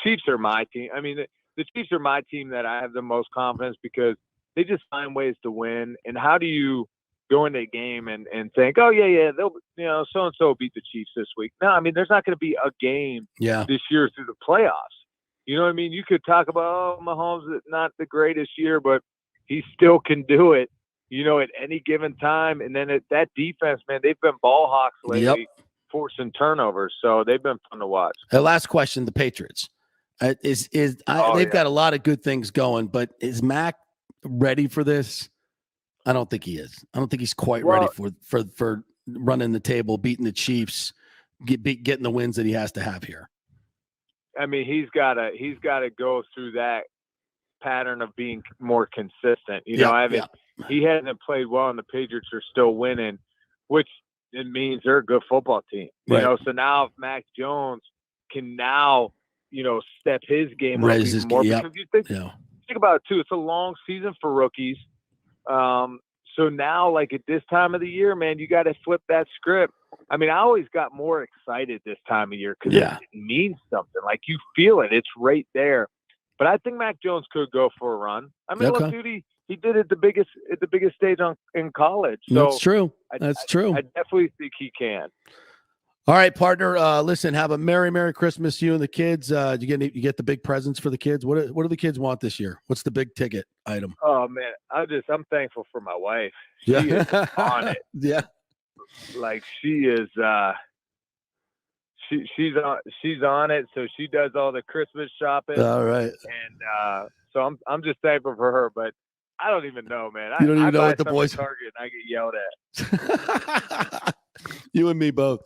Chiefs are my team. I mean, the Chiefs are my team that I have the most confidence because they just find ways to win. And how do you go into a game and think, oh they'll so and so beat the Chiefs this week? No, I mean, there's not going to be a game this year through the playoffs. You know what I mean? You could talk about, Mahomes is not the greatest year, but he still can do it, at any given time. And then that defense, man, they've been ball hawks lately, forcing turnovers. So they've been fun to watch. Last question, the Patriots. They've got a lot of good things going, but is Mac ready for this? I don't think he is. I don't think he's quite ready for running the table, beating the Chiefs, getting the wins that he has to have here. I mean, he's got to go through that pattern of being more consistent. He hasn't played well, and the Patriots are still winning, which it means they're a good football team. Right. So now if Mac Jones can step his game up Raise even more, because you think about it too, it's a long season for rookies. So now, at this time of the year, man, you got to flip that script. I mean, I always got more excited this time of year because it means something. You feel it; it's right there. But I think Mac Jones could go for a run. I mean, look, dude, he did it at the biggest stage in college. So that's true. That's true. I definitely think he can. All right, partner. Listen, have a Merry Christmas, you and the kids. You get the big presents for the kids. What do the kids want this year? What's the big ticket item? Oh man, I'm thankful for my wife. She is on it. Yeah. She is. She's on it. So she does all the Christmas shopping. All right. And so I'm just thankful for her. But I don't even know, man. You don't even know what the buy boys some at Target and I get yelled at. You and me both.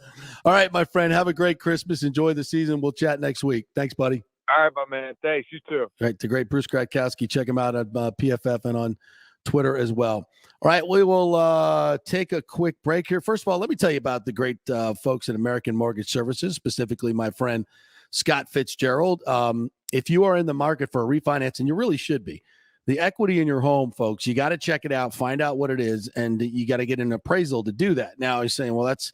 All right, my friend. Have a great Christmas. Enjoy the season. We'll chat next week. Thanks, buddy. All right, my man. Thanks. You too. All right, the great Bruce Gradkowski. Check him out at PFF and on Twitter as well. All right, we will take a quick break here. First of all, let me tell you about the great folks at American Mortgage Services, specifically my friend Scott Fitzgerald. If you are in the market for a refinance, and you really should be, the equity in your home, folks, you got to check it out, find out what it is, and you got to get an appraisal to do that. Now he's saying, well, that's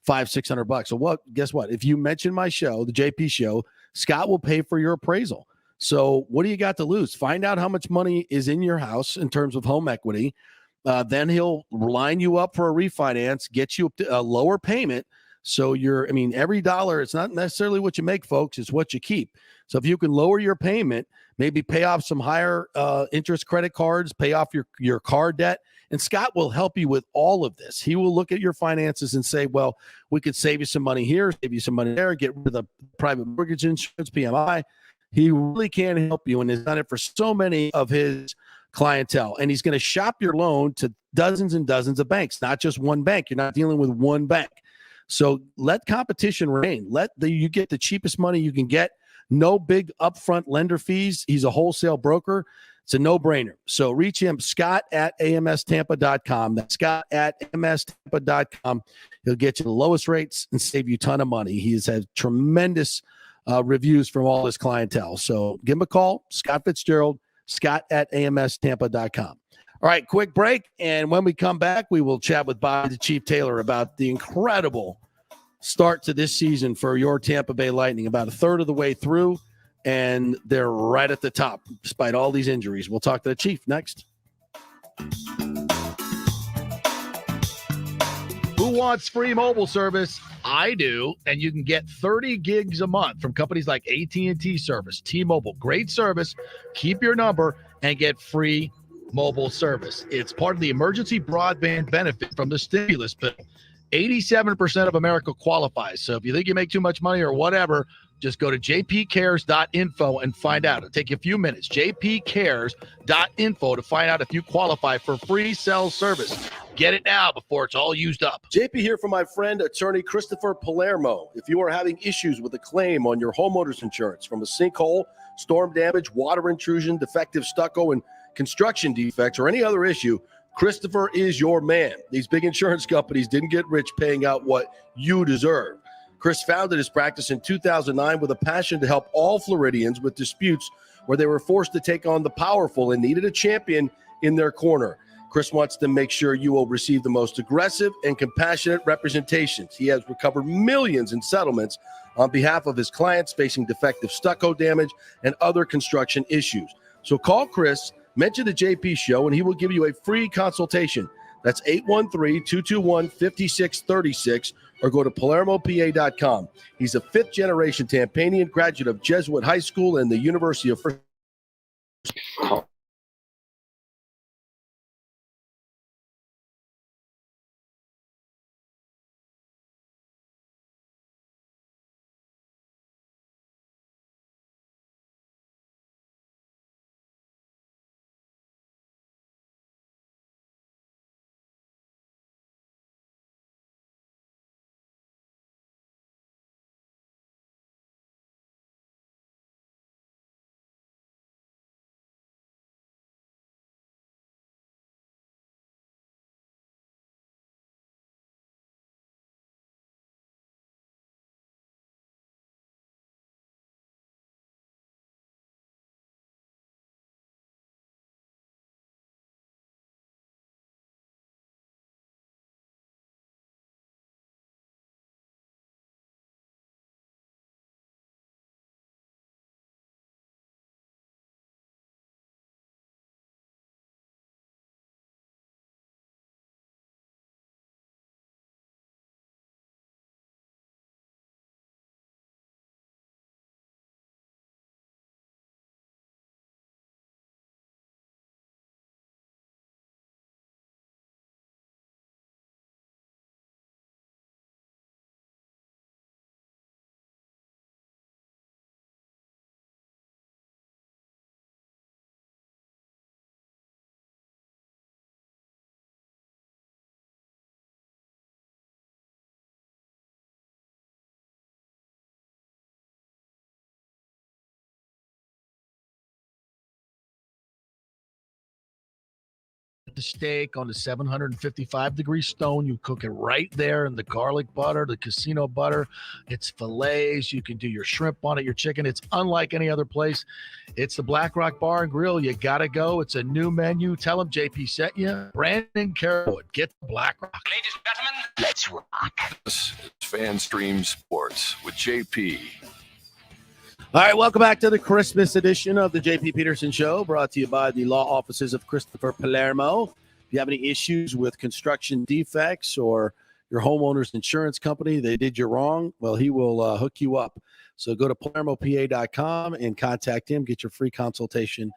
$500-600. So guess what? If you mention my show, the JP Show, Scott will pay for your appraisal. So what do you got to lose? Find out how much money is in your house in terms of home equity. Then he'll line you up for a refinance, get you a lower payment. So every dollar, it's not necessarily what you make, folks, it's what you keep. So if you can lower your payment, maybe pay off some higher interest credit cards, pay off your car debt, and Scott will help you with all of this. He will look at your finances and say, well, we could save you some money here, save you some money there, get rid of the private mortgage insurance, PMI. He really can help you, and has done it for so many of his clientele. And he's going to shop your loan to dozens and dozens of banks, not just one bank. You're not dealing with one bank. So let competition reign. You get the cheapest money you can get. No big upfront lender fees. He's a wholesale broker. It's a no-brainer. So reach him, Scott at amstampa.com. That's Scott at amstampa.com. He'll get you the lowest rates and save you a ton of money. He's had tremendous reviews from all his clientele. So give him a call, Scott Fitzgerald, scott@amstampa.com. All right, quick break. And when we come back, we will chat with Bobby the Chief Taylor about the incredible start to this season for your Tampa Bay Lightning, about a third of the way through, and they're right at the top despite all these injuries. We'll talk to the Chief next. Who wants free mobile service? I do, and you can get 30 gigs a month from companies like AT&T Service, T-Mobile. Great service. Keep your number and get free mobile service. It's part of the emergency broadband benefit from the stimulus bill. 87% of America qualifies. So if you think you make too much money or whatever, just go to jpcares.info and find out. It'll take you a few minutes. jpcares.info to find out if you qualify for free cell service. Get it now before it's all used up. JP here for my friend, attorney Christopher Palermo. If you are having issues with a claim on your homeowner's insurance from a sinkhole, storm damage, water intrusion, defective stucco, and construction defects, or any other issue, Christopher is your man. These big insurance companies didn't get rich paying out what you deserve. Chris founded his practice in 2009 with a passion to help all Floridians with disputes where they were forced to take on the powerful and needed a champion in their corner. Chris wants to make sure you will receive the most aggressive and compassionate representations. He has recovered millions in settlements on behalf of his clients facing defective stucco damage and other construction issues. So call Chris, mention the JP Show, and he will give you a free consultation. That's 813-221-5636, or go to PalermoPA.com. He's a fifth-generation Tampanian graduate of Jesuit High School and the University of The steak on the 755-degree stone. You cook it right there in the garlic butter, the casino butter. It's fillets. You can do your shrimp on it, your chicken. It's unlike any other place. It's the Black Rock Bar and Grill. You got to go. It's a new menu. Tell them JP sent you. Brandon Carrollwood. Get the Black Rock. Ladies and gentlemen, let's rock. This is FanStream Sports with JP. All right, welcome back to the Christmas edition of the JP Peterson Show, brought to you by the law offices of Christopher Palermo. If you have any issues with construction defects or your homeowner's insurance company, they did you wrong, well, he will hook you up. So go to PalermoPA.com and contact him. Get your free consultation.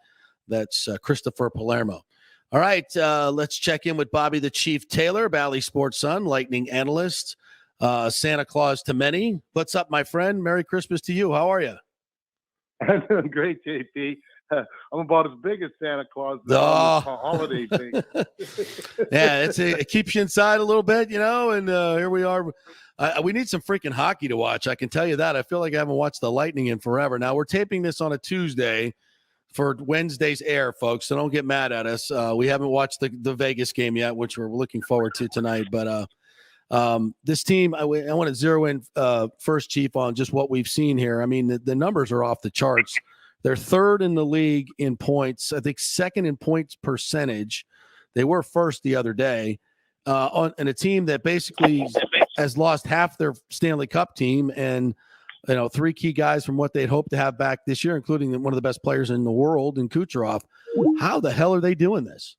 That's Christopher Palermo. All right, let's check in with Bobby the Chief Taylor, Bally Sports Sun, Lightning analyst, Santa Claus to many. What's up, my friend? Merry Christmas to you. How are you? I'm doing great, JP. I'm about as big as Santa Claus on this holiday thing. Yeah, it keeps you inside a little bit, you know, and here we are. We need some freaking hockey to watch. I can tell you that. I feel like I haven't watched the Lightning in forever. Now, we're taping this on a Tuesday for Wednesday's air, folks, so don't get mad at us. We haven't watched the Vegas game yet, which we're looking forward to tonight, but This team, I want to zero in first, Chief, on just what we've seen here. I mean, the numbers are off the charts. They're third in the league in points. I think second in points percentage. They were first the other day on a team that basically has lost half their Stanley Cup team and, three key guys from what they'd hoped to have back this year, including one of the best players in the world in Kucherov. How the hell are they doing this?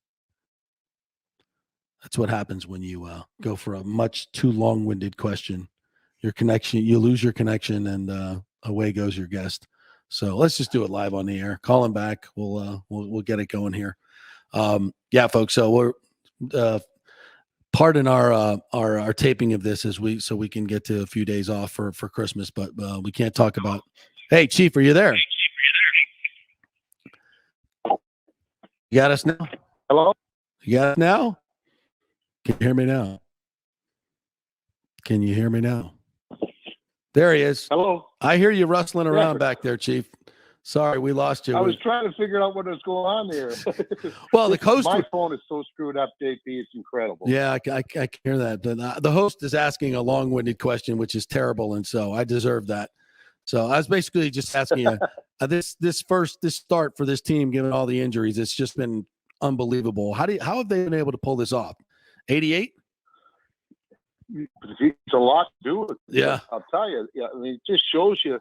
That's what happens when you go for a much too long-winded question. You lose your connection, and away goes your guest. So let's just do it live on the air. Call him back. We'll get it going here. Yeah, folks. So we're pardon our taping of this so we can get to a few days off for Christmas, but we can't talk about. Hey, Chief, are you there? You got us now? Hello? You got us now? Can you hear me now? Can you hear me now? There he is. Hello? I hear you rustling around back there, Chief. Sorry, we lost you. I was trying to figure out what was going on there. Well, the host. My phone is so screwed up, JP. It's incredible. Yeah, I can hear that. But the host is asking a long-winded question, which is terrible, and so I deserve that. So I was basically just asking you this start for this team, given all the injuries, it's just been unbelievable. How have they been able to pull this off? 88? It's a lot to do with it. Yeah. I'll tell you. Yeah, I mean, it just shows you.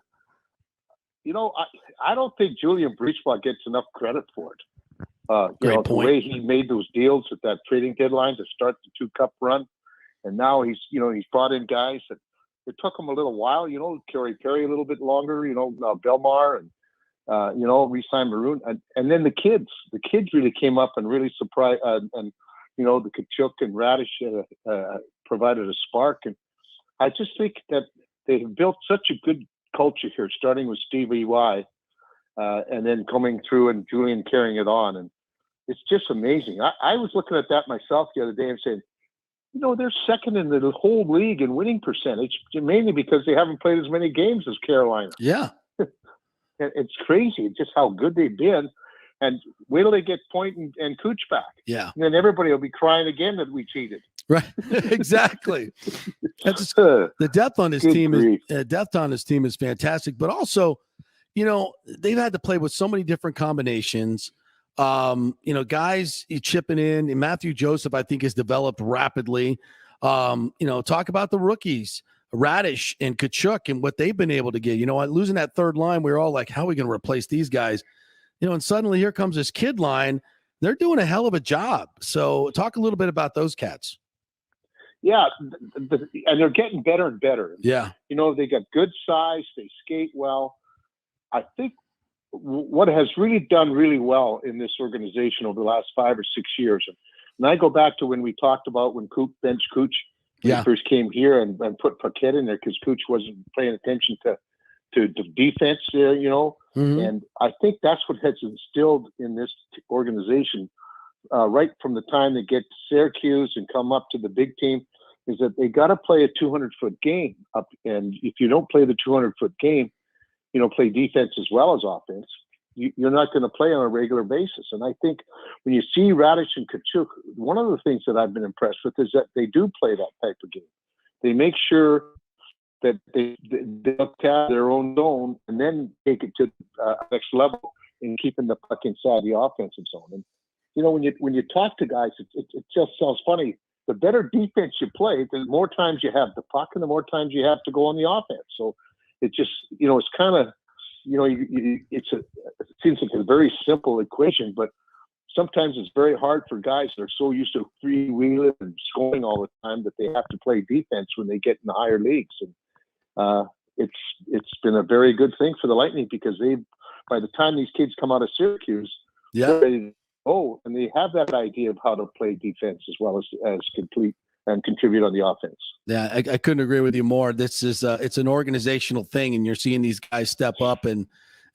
I don't think Julian Breachbach gets enough credit for it. Great point. The way he made those deals at that trading deadline to start the 2-cup run, and now he's brought in guys that it took him a little while. Kerry Perry a little bit longer. Belmar and re-sign Maroon, and then the kids really came up and really surprised. And the Kachuk and Radish provided a spark, and I just think that they have built such a good culture here, starting with Stevie Y, and then coming through and Julian carrying it on, and it's just amazing. I was looking at that myself the other day and saying, they're second in the whole league in winning percentage, mainly because they haven't played as many games as Carolina. Yeah. It's crazy just how good they've been. And wait till they get Point and Cooch back. Yeah. And then everybody will be crying again that we cheated. Right. Exactly. That's the depth on his team is fantastic, but also, they've had to play with so many different combinations. Guys chipping in, and Matthew Joseph, I think, has developed rapidly. Talk about the rookies, Radish and Kachuk, and what they've been able to get. Losing that third line, we were all like, how are we going to replace these guys? And suddenly here comes this kid line. They're doing a hell of a job. So talk a little bit about those cats. Yeah, and they're getting better and better. Yeah. They got good size. They skate well. I think what has really done really well in this organization over the last 5 or 6 years, and I go back to when we talked about when benched Cooch when he first came here and put Paquette in there because Cooch wasn't paying attention to defense, and I think that's what has instilled in this organization right from the time they get to Syracuse and come up to the big team is that they got to play a 200-foot game up. And if you don't play the 200-foot game, play defense as well as offense, you're not going to play on a regular basis. And I think when you see Radish and Kachuk, one of the things that I've been impressed with is that they do play that type of game. They make sure that they look at their own zone and then take it to the next level in keeping the puck inside the offensive zone. And when you talk to guys, it just sounds funny. The better defense you play, the more times you have the puck and the more times you have to go on the offense. So it just it's kind of it seems like a very simple equation, but sometimes it's very hard for guys that are so used to freewheeling and scoring all the time that they have to play defense when they get in the higher leagues. And it's been a very good thing for the Lightning because by the time these kids come out of Syracuse, they're ready to go, and they have that idea of how to play defense as well as complete and contribute on the offense. Yeah, I couldn't agree with you more. This is it's an organizational thing, and you're seeing these guys step up and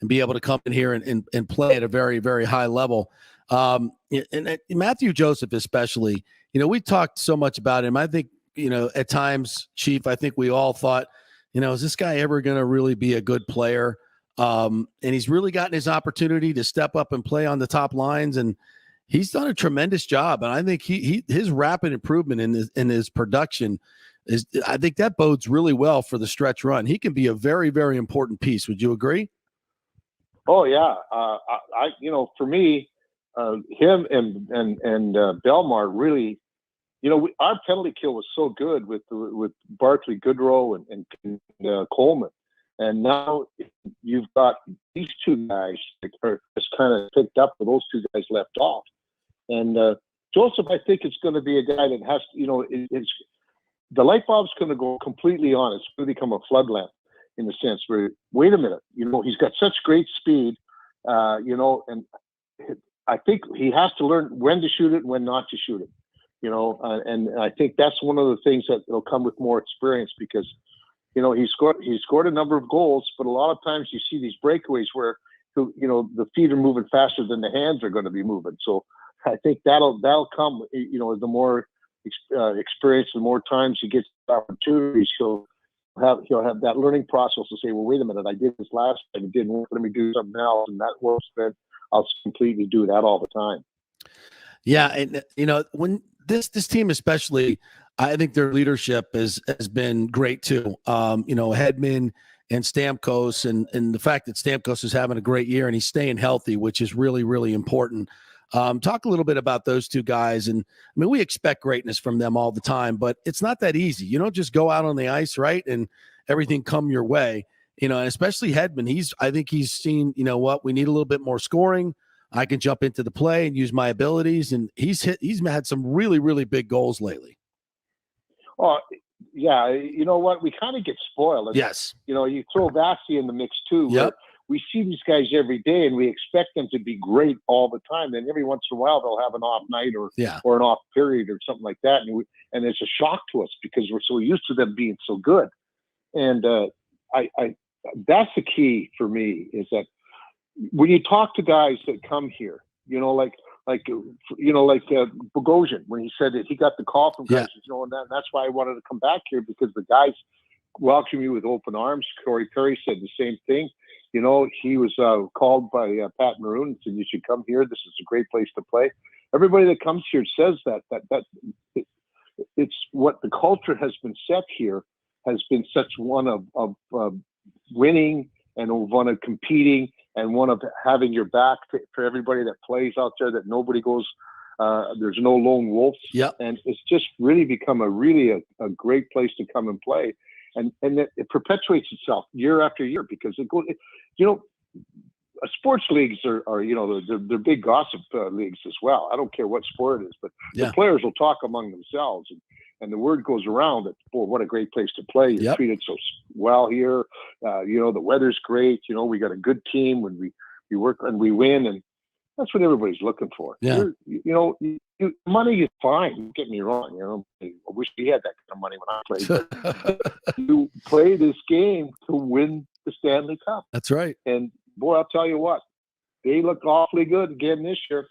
be able to come in here and play at a very, very high level. And Matthew Joseph especially, we talked so much about him. I think, at times, Chief, I think we all thought, is this guy ever going to really be a good player? And he's really gotten his opportunity to step up and play on the top lines, and he's done a tremendous job. And I think his rapid improvement in his production I think that bodes really well for the stretch run. He can be a very, very important piece. Would you agree? Oh yeah, for me, him and Belmar really, our penalty kill was so good with Barkley, Goodrow, and Coleman, and now you've got these two guys that are just kind of picked up where those two guys left off, and Joseph, I think it's going to be a guy that has, it's the light bulb's going to go completely on. It's going to become a flood lamp in the sense where, wait a minute, he's got such great speed, and I think he has to learn when to shoot it and when not to shoot it, and I think that's one of the things that will come with more experience because, he scored a number of goals, but a lot of times you see these breakaways where, the feet are moving faster than the hands are going to be moving. So I think that'll come, the more experience, the more times he gets opportunities, he'll have that learning process to say, well, wait a minute, I did this last time, it didn't work, let me do something else, and that works, then I'll completely do that all the time. Yeah, and when this team especially, I think their leadership has been great too. Hedman and Stamkos, and the fact that Stamkos is having a great year and he's staying healthy, which is really, really important. Talk a little bit about those two guys. And I mean, we expect greatness from them all the time, but it's not that easy. You don't just go out on the ice, right, and everything come your way. And especially Hedman, I think he's seen, we need a little bit more scoring. I can jump into the play and use my abilities. And he's had some really, really big goals lately. Oh, yeah. You know what? We kind of get spoiled. Yes. You throw Vasi in the mix too. Yep. We see these guys every day and we expect them to be great all the time. And every once in a while they'll have an off night or an off period or something like that. And it's a shock to us because we're so used to them being so good. And that's the key for me is that when you talk to guys that come here, like Bogosian, when he said that he got the call from guys, and that's why I wanted to come back here because the guys welcome you with open arms. Corey Perry said the same thing. He was called by Pat Maroon and said, you should come here. This is a great place to play. Everybody that comes here says that it's what the culture has been set here has been such one of winning and one of competing and one of having your back for everybody that plays out there, that nobody goes, there's no lone wolves. Yep. And it's just really become a great place to come and play. And it perpetuates itself year after year because sports leagues are they're big gossip leagues as well. I don't care what sport it is, but the players will talk among themselves and the word goes around that, boy, what a great place to play. You're treated so well here. The weather's great. We got a good team when we work and we win, and that's what everybody's looking for. Yeah. Money is fine. Don't get me wrong. I wish we had that kind of money when I played. But you play this game to win the Stanley Cup. That's right. And boy, I'll tell you what, they look awfully good again this year.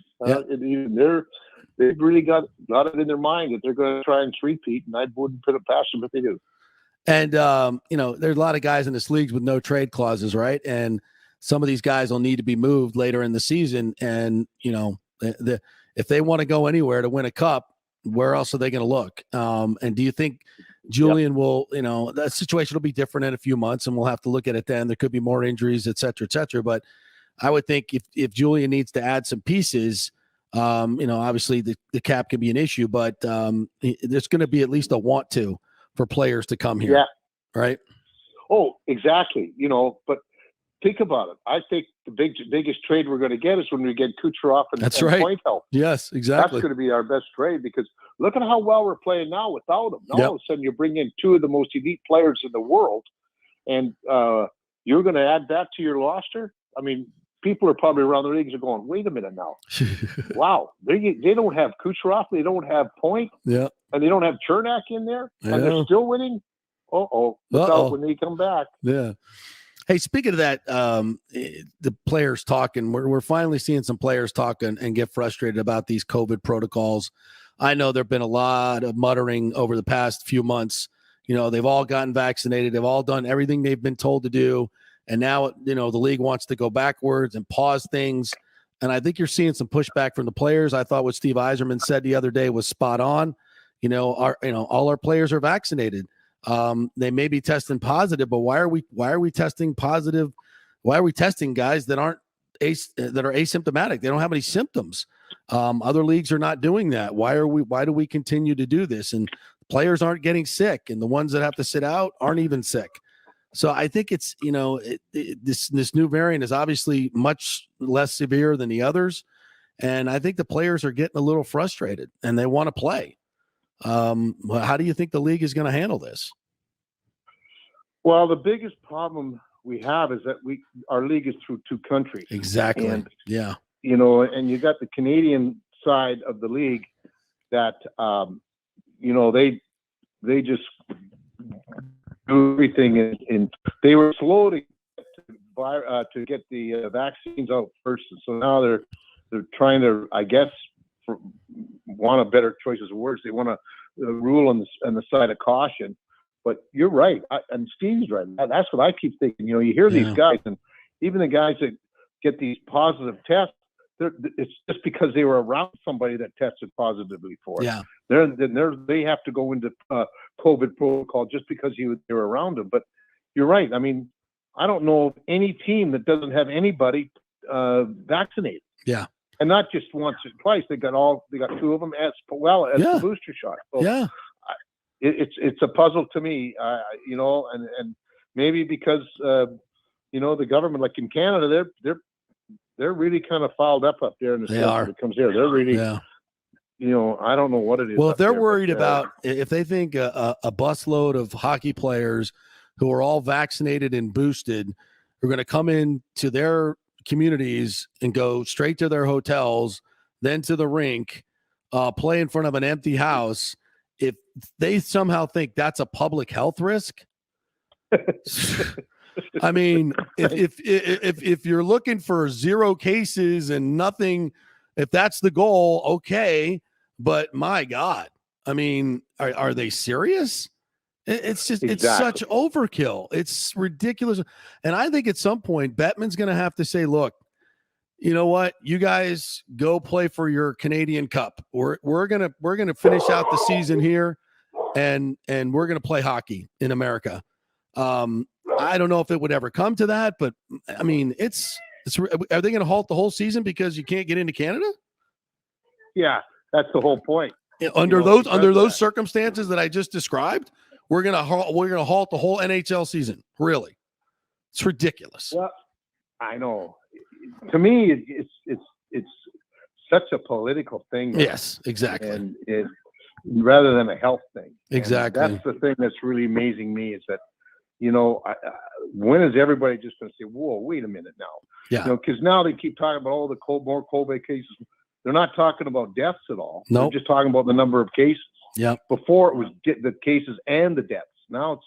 They've really got it in their mind that they're going to try and repeat, and I wouldn't put it past them if they do. And there's a lot of guys in this league with no trade clauses, right? And some of these guys will need to be moved later in the season. And if they want to go anywhere to win a cup, where else are they going to look? And do you think Julian will, that situation will be different in a few months and we'll have to look at it then. There could be more injuries, et cetera, et cetera. But I would think if Julian needs to add some pieces, obviously the cap can be an issue, but there's going to be at least a want to for players to come here. Yeah. Right. Oh, exactly. But think about it. I think the biggest trade we're going to get is when we get Kucherov and point help. Yes, exactly. That's going to be our best trade because look at how well we're playing now without him. Now all of a sudden you bring in two of the most elite players in the world, and you're going to add that to your roster. I mean, people are probably around the leagues are going, wait a minute now. Wow, they don't have Kucherov, they don't have Point, and they don't have Chernak in there, and they're still winning. Look out when they come back. Yeah. Hey, speaking of that, the players talking, we're finally seeing some players talk and get frustrated about these COVID protocols. I know there've been a lot of muttering over the past few months. They've all gotten vaccinated. They've all done everything they've been told to do. And now, the league wants to go backwards and pause things. And I think you're seeing some pushback from the players. I thought what Steve Yzerman said the other day was spot on. all our players are vaccinated. They may be testing positive, but why are we testing positive? Why are we testing guys that aren't that are asymptomatic? They don't have any symptoms. Other leagues are not doing that. Why do we continue to do this? And players aren't getting sick, and the ones that have to sit out aren't even sick. So I think it's, this new variant is obviously much less severe than the others. And I think the players are getting a little frustrated and they want to play. How do you think the league is going to handle this? Well, the biggest problem we have is that our league is through two countries. Exactly. And, yeah. And you got the Canadian side of the league that, they just do everything and they were slow to get the vaccines out first. So now they're trying to, I guess, want a better choices of words. They want to rule on the side of caution. But you're right, and Steve's right. That's what I keep thinking. You hear these guys, and even the guys that get these positive tests, it's just because they were around somebody that tested positively for it. Yeah, they have to go into COVID protocol just because they were around them. But you're right. I mean, I don't know of any team that doesn't have anybody vaccinated. Yeah. And not just once or twice. They got two of them as well as the booster shot. So yeah. It's a puzzle to me, and maybe because the government, like in Canada, they're really kind of fouled up there in the States when it comes here. They're really, I don't know what it is. Well, if they're worried about, if they think a busload of hockey players who are all vaccinated and boosted are going to come into their communities and go straight to their hotels, then to the rink, play in front of an empty house, if they somehow think that's a public health risk, I mean, if you're looking for 0 cases and nothing, if that's the goal, okay. But my God, I mean, are they serious? It's just, It's such overkill. It's ridiculous. And I think at some point, Bettman's going to have to say, look, you know what? You guys go play for your Canadian Cup. We're gonna finish out the season here, and we're gonna play hockey in America. I don't know if it would ever come to that, but I mean, are they going to halt the whole season because you can't get into Canada? Yeah, that's the whole point. Under those circumstances that I just described, we're gonna halt the whole NHL season. Really, it's ridiculous. Well, I know. To me, it's such a political thing. Yes, exactly. And rather than a health thing. Exactly. And that's the thing that's really amazing me is that, when is everybody just going to say, whoa, wait a minute now? Yeah. Because now they keep talking about all the more COVID cases. They're not talking about deaths at all. Nope. They're just talking about the number of cases. Yeah. Before it was the cases and the deaths. Now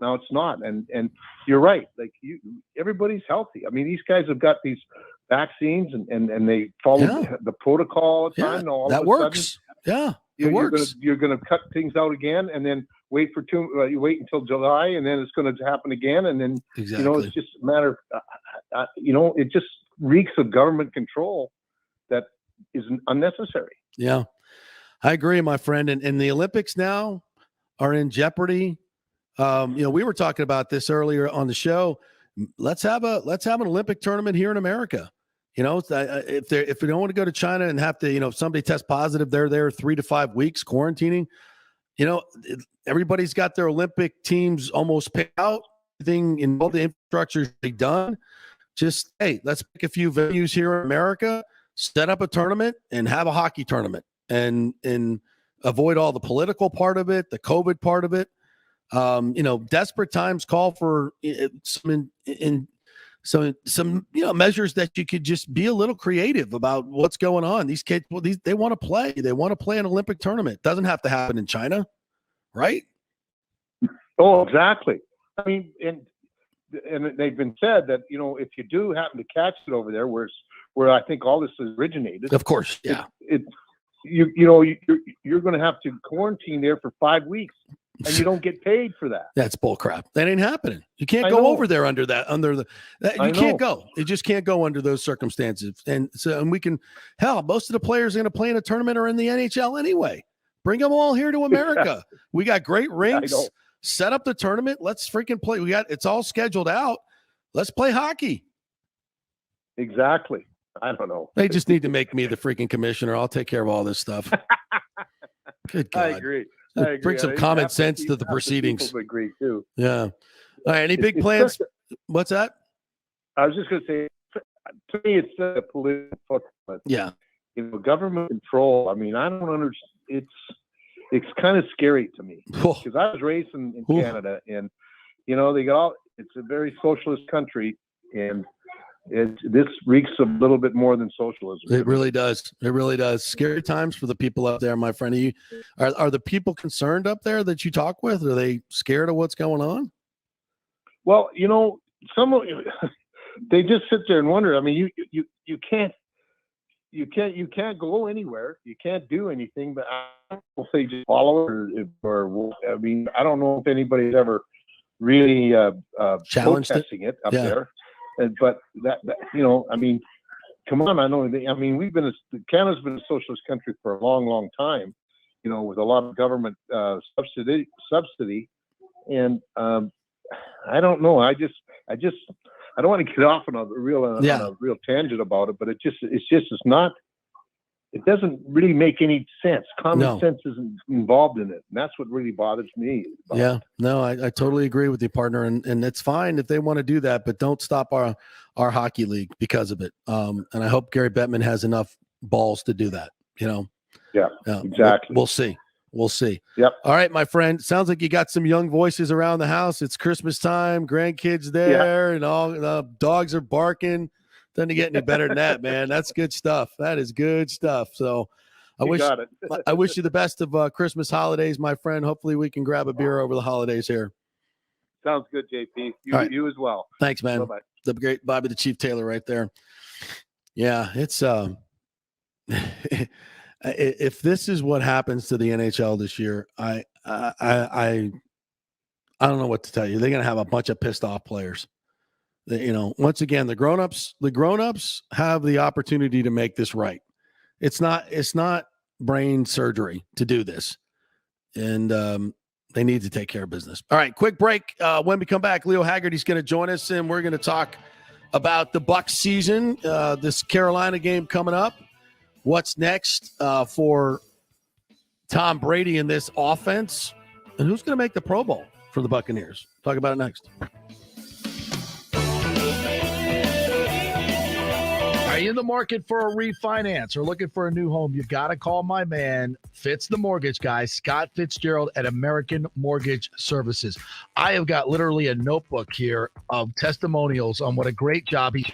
it's not. And you're right. Like everybody's healthy. I mean, these guys have got these vaccines and they follow the protocol all the time. Yeah, that works. It works. You're going to cut things out again and then wait until July and then it's going to happen again. And then, exactly. It's just a matter of, it just reeks of government control that is unnecessary. Yeah, I agree, my friend. And the Olympics now are in jeopardy. We were talking about this earlier on the show. Let's have an Olympic tournament here in America. If we don't want to go to China and have to, if somebody tests positive, they're there 3 to 5 weeks quarantining. Everybody's got their Olympic teams almost picked out. Everything in all the infrastructure is done. Just, hey, let's pick a few venues here in America, set up a tournament, and have a hockey tournament, and avoid all the political part of it, the COVID part of it. Desperate times call for some measures that you could just be a little creative about what's going on. These kids, they want to play. They want to play an Olympic tournament. It doesn't have to happen in China, right? Oh, exactly. I mean, and they've been said that if you do happen to catch it over there, where I think all this originated, of course, yeah, you're going to have to quarantine there for 5 weeks. And you don't get paid for that. That's bull crap. That ain't happening. You can't go over there you can't go. You just can't go under those circumstances. And we can, most of the players are going to play in a tournament or in the NHL anyway. Bring them all here to America. We got great I rinks. know. Set up the tournament. Let's freaking play. It's all scheduled out. Let's play hockey. Exactly. I don't know. They just need to make me the freaking commissioner. I'll take care of all this stuff. Good God. I agree. I agree. Bring some I think common half the sense to people- the half the proceedings. people agree too. Yeah. All right. Any big It's plans? such What's that? I was just going to say, to me, it's a political, but Yeah. Government control. I mean, I don't understand. It's kind of scary to me because I was raised in Canada, and they got all. It's a very socialist country, and this reeks a little bit more than socialism. It really does. It really does. Scary times for the people up there, my friend. Are the people concerned up there that you talk with? Are they scared of what's going on? Well, some of they just sit there and wonder. I mean, you can't go anywhere. You can't do anything. But I don't know if they just follow it or I mean, I don't know if anybody's ever really challenged protesting it up there. But that I mean, come on. I know. I mean, Canada's been a socialist country for a long, long time. With a lot of government subsidy, and I don't know. I don't want to get off on a real tangent about it, but it doesn't really make any sense. Common sense isn't involved in it, and that's what really bothers me. Yeah, no, I totally agree with you, partner, and it's fine if they want to do that, but don't stop our hockey league because of it. And I hope Gary Bettman has enough balls to do that. Yeah, exactly. We'll see. We'll see. Yep. All right, my friend. Sounds like you got some young voices around the house. It's Christmas time, grandkids there, and all the dogs are barking. Doesn't get any better than that, man. That's good stuff. That is good stuff. So I wish you the best of Christmas holidays, my friend. Hopefully we can grab a beer over the holidays here. Sounds good, JP. Right. You as well. Thanks, man. Bye-bye. The great Bobby the Chief Taylor right there. Yeah, it's if this is what happens to the NHL this year, I don't know what to tell you. They're going to have a bunch of pissed off players. Once again, the grown-ups have the opportunity to make this right. It's not brain surgery to do this. And they need to take care of business. All right, quick break. When we come back, Leo Haggerty's going to join us, and we're going to talk about the Bucs season, this Carolina game coming up. What's next for Tom Brady in this offense, and who's going to make the Pro Bowl for the Buccaneers? Talk about it next. Are you in the market for a refinance or looking for a new home? You've got to call my man, Fitz the Mortgage Guy, Scott Fitzgerald at American Mortgage Services. I have got literally a notebook here of testimonials on what a great job he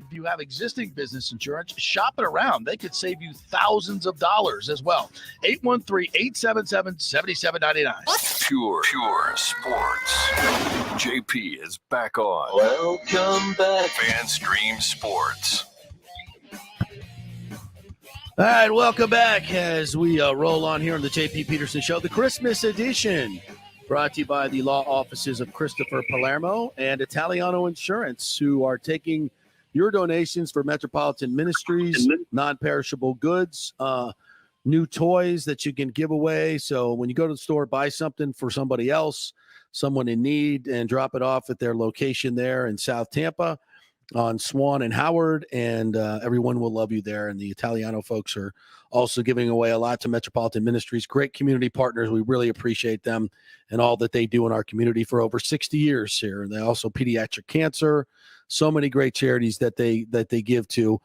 If you have existing business insurance, shop it around. They could save you thousands of dollars as well. 813-877-7799. Pure sports. JP is back on. Welcome back. FanStream Sports. All right, welcome back as we roll on here on the JP Peterson Show, the Christmas edition, brought to you by the law offices of Christopher Palermo and Italiano Insurance, who are taking your donations for Metropolitan Ministries, non-perishable goods, new toys that you can give away. So when you go to the store, buy something for somebody else, someone in need, and drop it off at their location there in South Tampa on Swan and Howard, and everyone will love you there. And the Italiano folks are also giving away a lot to Metropolitan Ministries. Great community partners. We really appreciate them and all that they do in our community for over 60 years here. And they also pediatric cancer, so many great charities that they give to.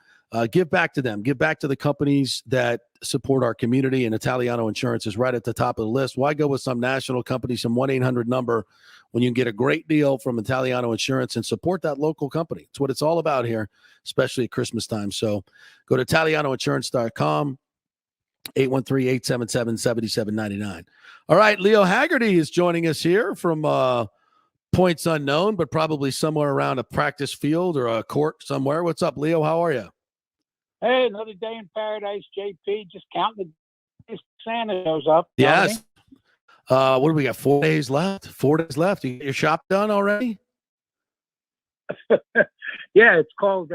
Give back to them. Give back to the companies that support our community, and Italiano Insurance is right at the top of the list. Why go with some national company, some 1-800 number, when you can get a great deal from Italiano Insurance and support that local company? It's what it's all about here, especially at Christmas time. So go to ItalianoInsurance.com, 813-877-7799. All right, Leo Haggerty is joining us here from points unknown, but probably somewhere around a practice field or a court somewhere. What's up, Leo? How are you? Hey, another day in paradise, JP. Just counting the Santa shows up. Yes. What do we got? 4 days left? 4 days left. You get your shop done already? Yeah, it's called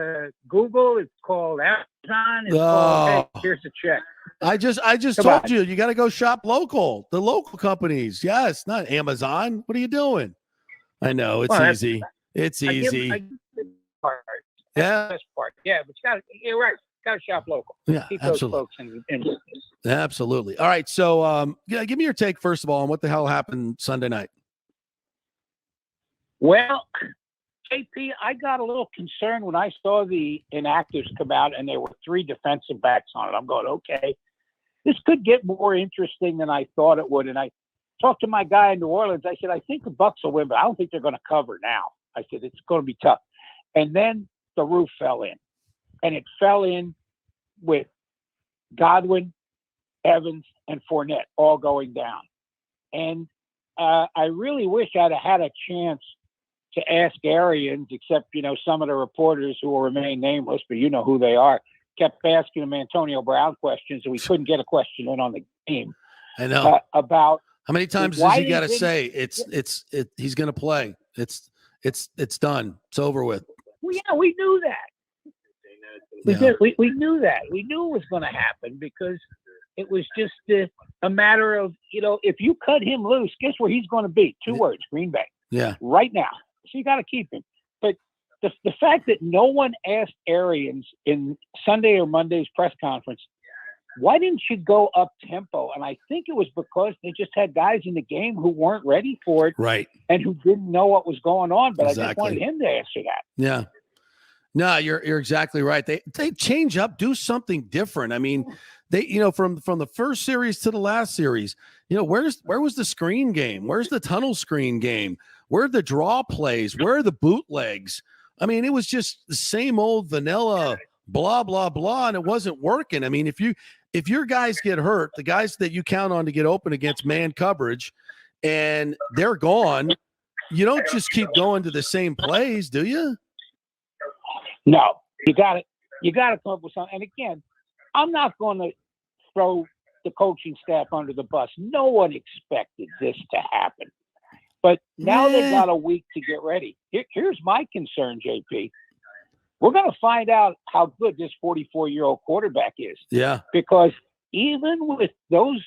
Google. It's called Amazon. It's called, hey, here's the check. I just told you got to go shop local. The local companies. Yes, not Amazon. What are you doing? I know it's easy. It's easy. I give the part. Yeah. That's the best part. Yeah, but you're right. Got to shop local. Yeah, keep absolutely. those folks in business. Absolutely. All right. So, give me your take first of all on what the hell happened Sunday night. Well, JP, I got a little concerned when I saw the inactives come out and there were 3 defensive backs on it. I'm going, okay, this could get more interesting than I thought it would. And I talked to my guy in New Orleans. I said, I think the Bucs will win, but I don't think they're going to cover now. I said, it's going to be tough. And then the roof fell in. And it fell in with Godwin, Evans, and Fournette all going down. And I really wish I'd have had a chance to ask Arians, except, some of the reporters who will remain nameless, but you know who they are, kept asking him Antonio Brown questions, and we couldn't get a question in on the game. I know. About how many times does he got to say he's going to play? It's done. It's over with. Well, yeah, we knew that. We knew that. We knew it was going to happen because it was just a matter of, if you cut him loose, guess where he's going to be? 2 words, Green Bay. Yeah. Right now. So you got to keep him. But the fact that no one asked Arians in Sunday or Monday's press conference, why didn't you go up tempo? And I think it was because they just had guys in the game who weren't ready for it. Right. And who didn't know what was going on. But Exactly. I just wanted him to answer that. Yeah. No, you're exactly right. They change up, do something different. I mean, they from the first series to the last series, where was the screen game? Where's the tunnel screen game? Where are the draw plays? Where are the bootlegs? I mean, it was just the same old vanilla blah blah blah, and it wasn't working. I mean, if your guys get hurt, the guys that you count on to get open against man coverage, and they're gone, you don't just keep going to the same plays, do you? No, you got to come up with something. And again, I'm not going to throw the coaching staff under the bus. No one expected this to happen. But now they've got a week to get ready. Here's my concern, JP. We're going to find out how good this 44-year-old quarterback is. Yeah. Because even with those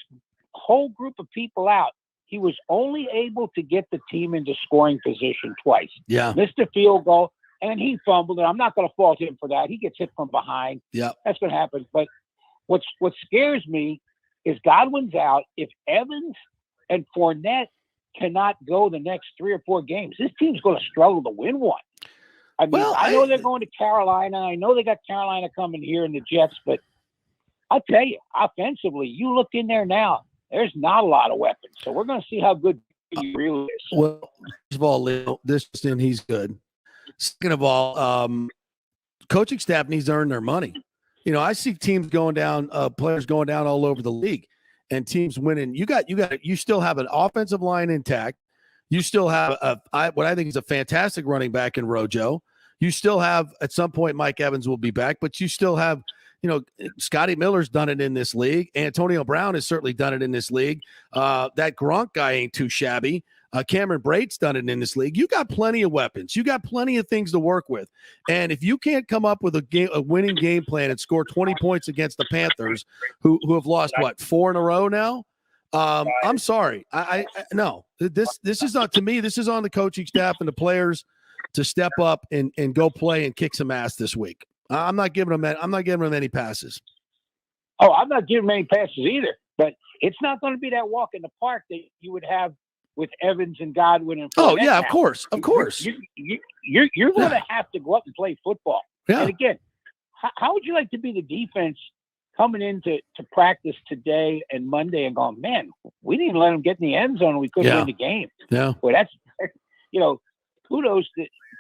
whole group of people out, he was only able to get the team into scoring position twice. Yeah. Missed a field goal. And he fumbled, and I'm not going to fault him for that. He gets hit from behind. Yeah, that's going to happen. But what scares me is Godwin's out. If Evans and Fournette cannot go the next 3 or 4 games, this team's going to struggle to win one. I mean, I know they're going to Carolina. I know they got Carolina coming here in the Jets, but I'll tell you, offensively, you look in there now, there's not a lot of weapons. So we're going to see how good he really is. Well, first of all, Leo, he's good. Second of all, coaching staff needs to earn their money. You know, I see teams going down, players going down all over the league, and teams winning. You still have an offensive line intact. You still have what I think is a fantastic running back in Rojo. You still have, at some point, Mike Evans will be back, but you still have, you know, Scotty Miller's done it in this league. Antonio Brown has certainly done it in this league. That Gronk guy ain't too shabby. Cameron Brate's done it in this league. You got plenty of weapons. You got plenty of things to work with. And if you can't come up with a winning game plan and score 20 points against the Panthers, who have lost, 4 in a row now? I'm sorry. No, this is not, to me, this is on the coaching staff and the players to step up and go play and kick some ass this week. I'm not giving them any passes. Oh, I'm not giving them any passes either. But it's not going to be that walk in the park that you would have with Evans and Godwin and of course. You're going to have to go up and play football. Yeah. And again, how would you like to be the defense coming into practice today and Monday and going, man, we didn't let them get in the end zone. We couldn't win the game. Yeah. Well, that's, you know, kudos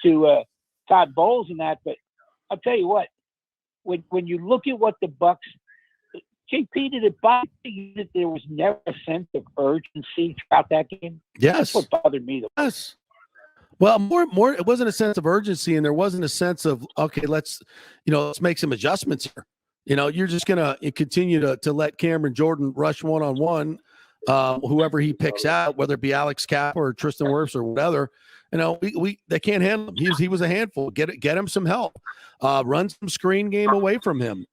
to Todd Bowles and that. But I'll tell you what, when you look at what the Bucks, JP, did it bother you that there was never a sense of urgency throughout that game? Yes. That's what bothered me. Yes. Well, more. It wasn't a sense of urgency, and there wasn't a sense of, okay, let's make some adjustments here. You know, you're just gonna continue to let Cameron Jordan rush one-on-one, whoever he picks out, whether it be Alex Kappa or Tristan Wirfs or whatever. You know, they can't handle him. He was a handful. Get him some help. Run some screen game away from him.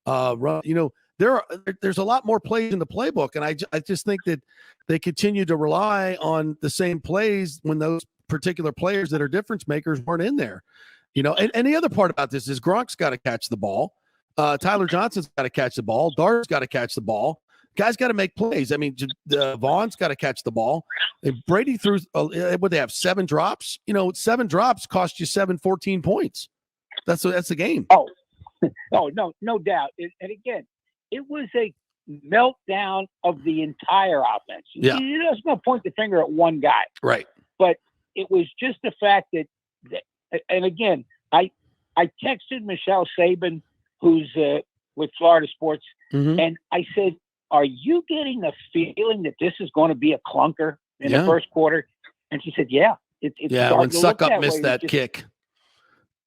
There's a lot more plays in the playbook, and I just think that they continue to rely on the same plays when those particular players that are difference makers weren't in there. You know, and the other part about this is Gronk's got to catch the ball. Tyler Johnson's got to catch the ball. Dart's got to catch the ball. Guys got to make plays. I mean, Vaughn's got to catch the ball. And Brady threw, what they have, 7 drops? You know, 7 drops cost you 14 points. That's the game. Oh, no doubt. And again, it was a meltdown of the entire offense. Yeah. You're just going to point the finger at one guy. Right. But it was just the fact that and again, I texted Michelle Sabin, who's with Florida Sports, and I said, are you getting the feeling that this is going to be a clunker in the first quarter? And she said, yeah. It's when Suck Up missed that kick.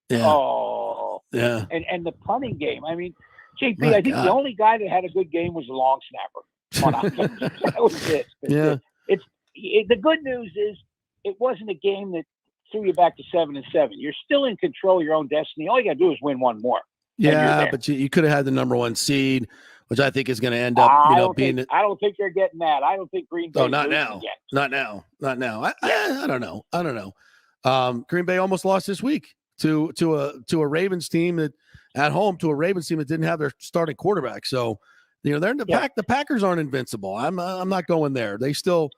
Yeah. Oh. Yeah. And the punting game. I mean, JP, I think the only guy that had a good game was the long snapper. That was it. Yeah. The good news is it wasn't a game that threw you back to 7-7. You're still in control of your own destiny. All you got to do is win one more. Yeah, but you could have had the number 1 seed, which I think is going to end up, being. I don't think they're getting that. I don't think Green Bay. Oh, not now. Not now. I don't know. Green Bay almost lost this week to a Ravens team that at home to a Ravens team that didn't have their starting quarterback. So, you know, they're in the pack. The Packers aren't invincible. I'm not going there. They still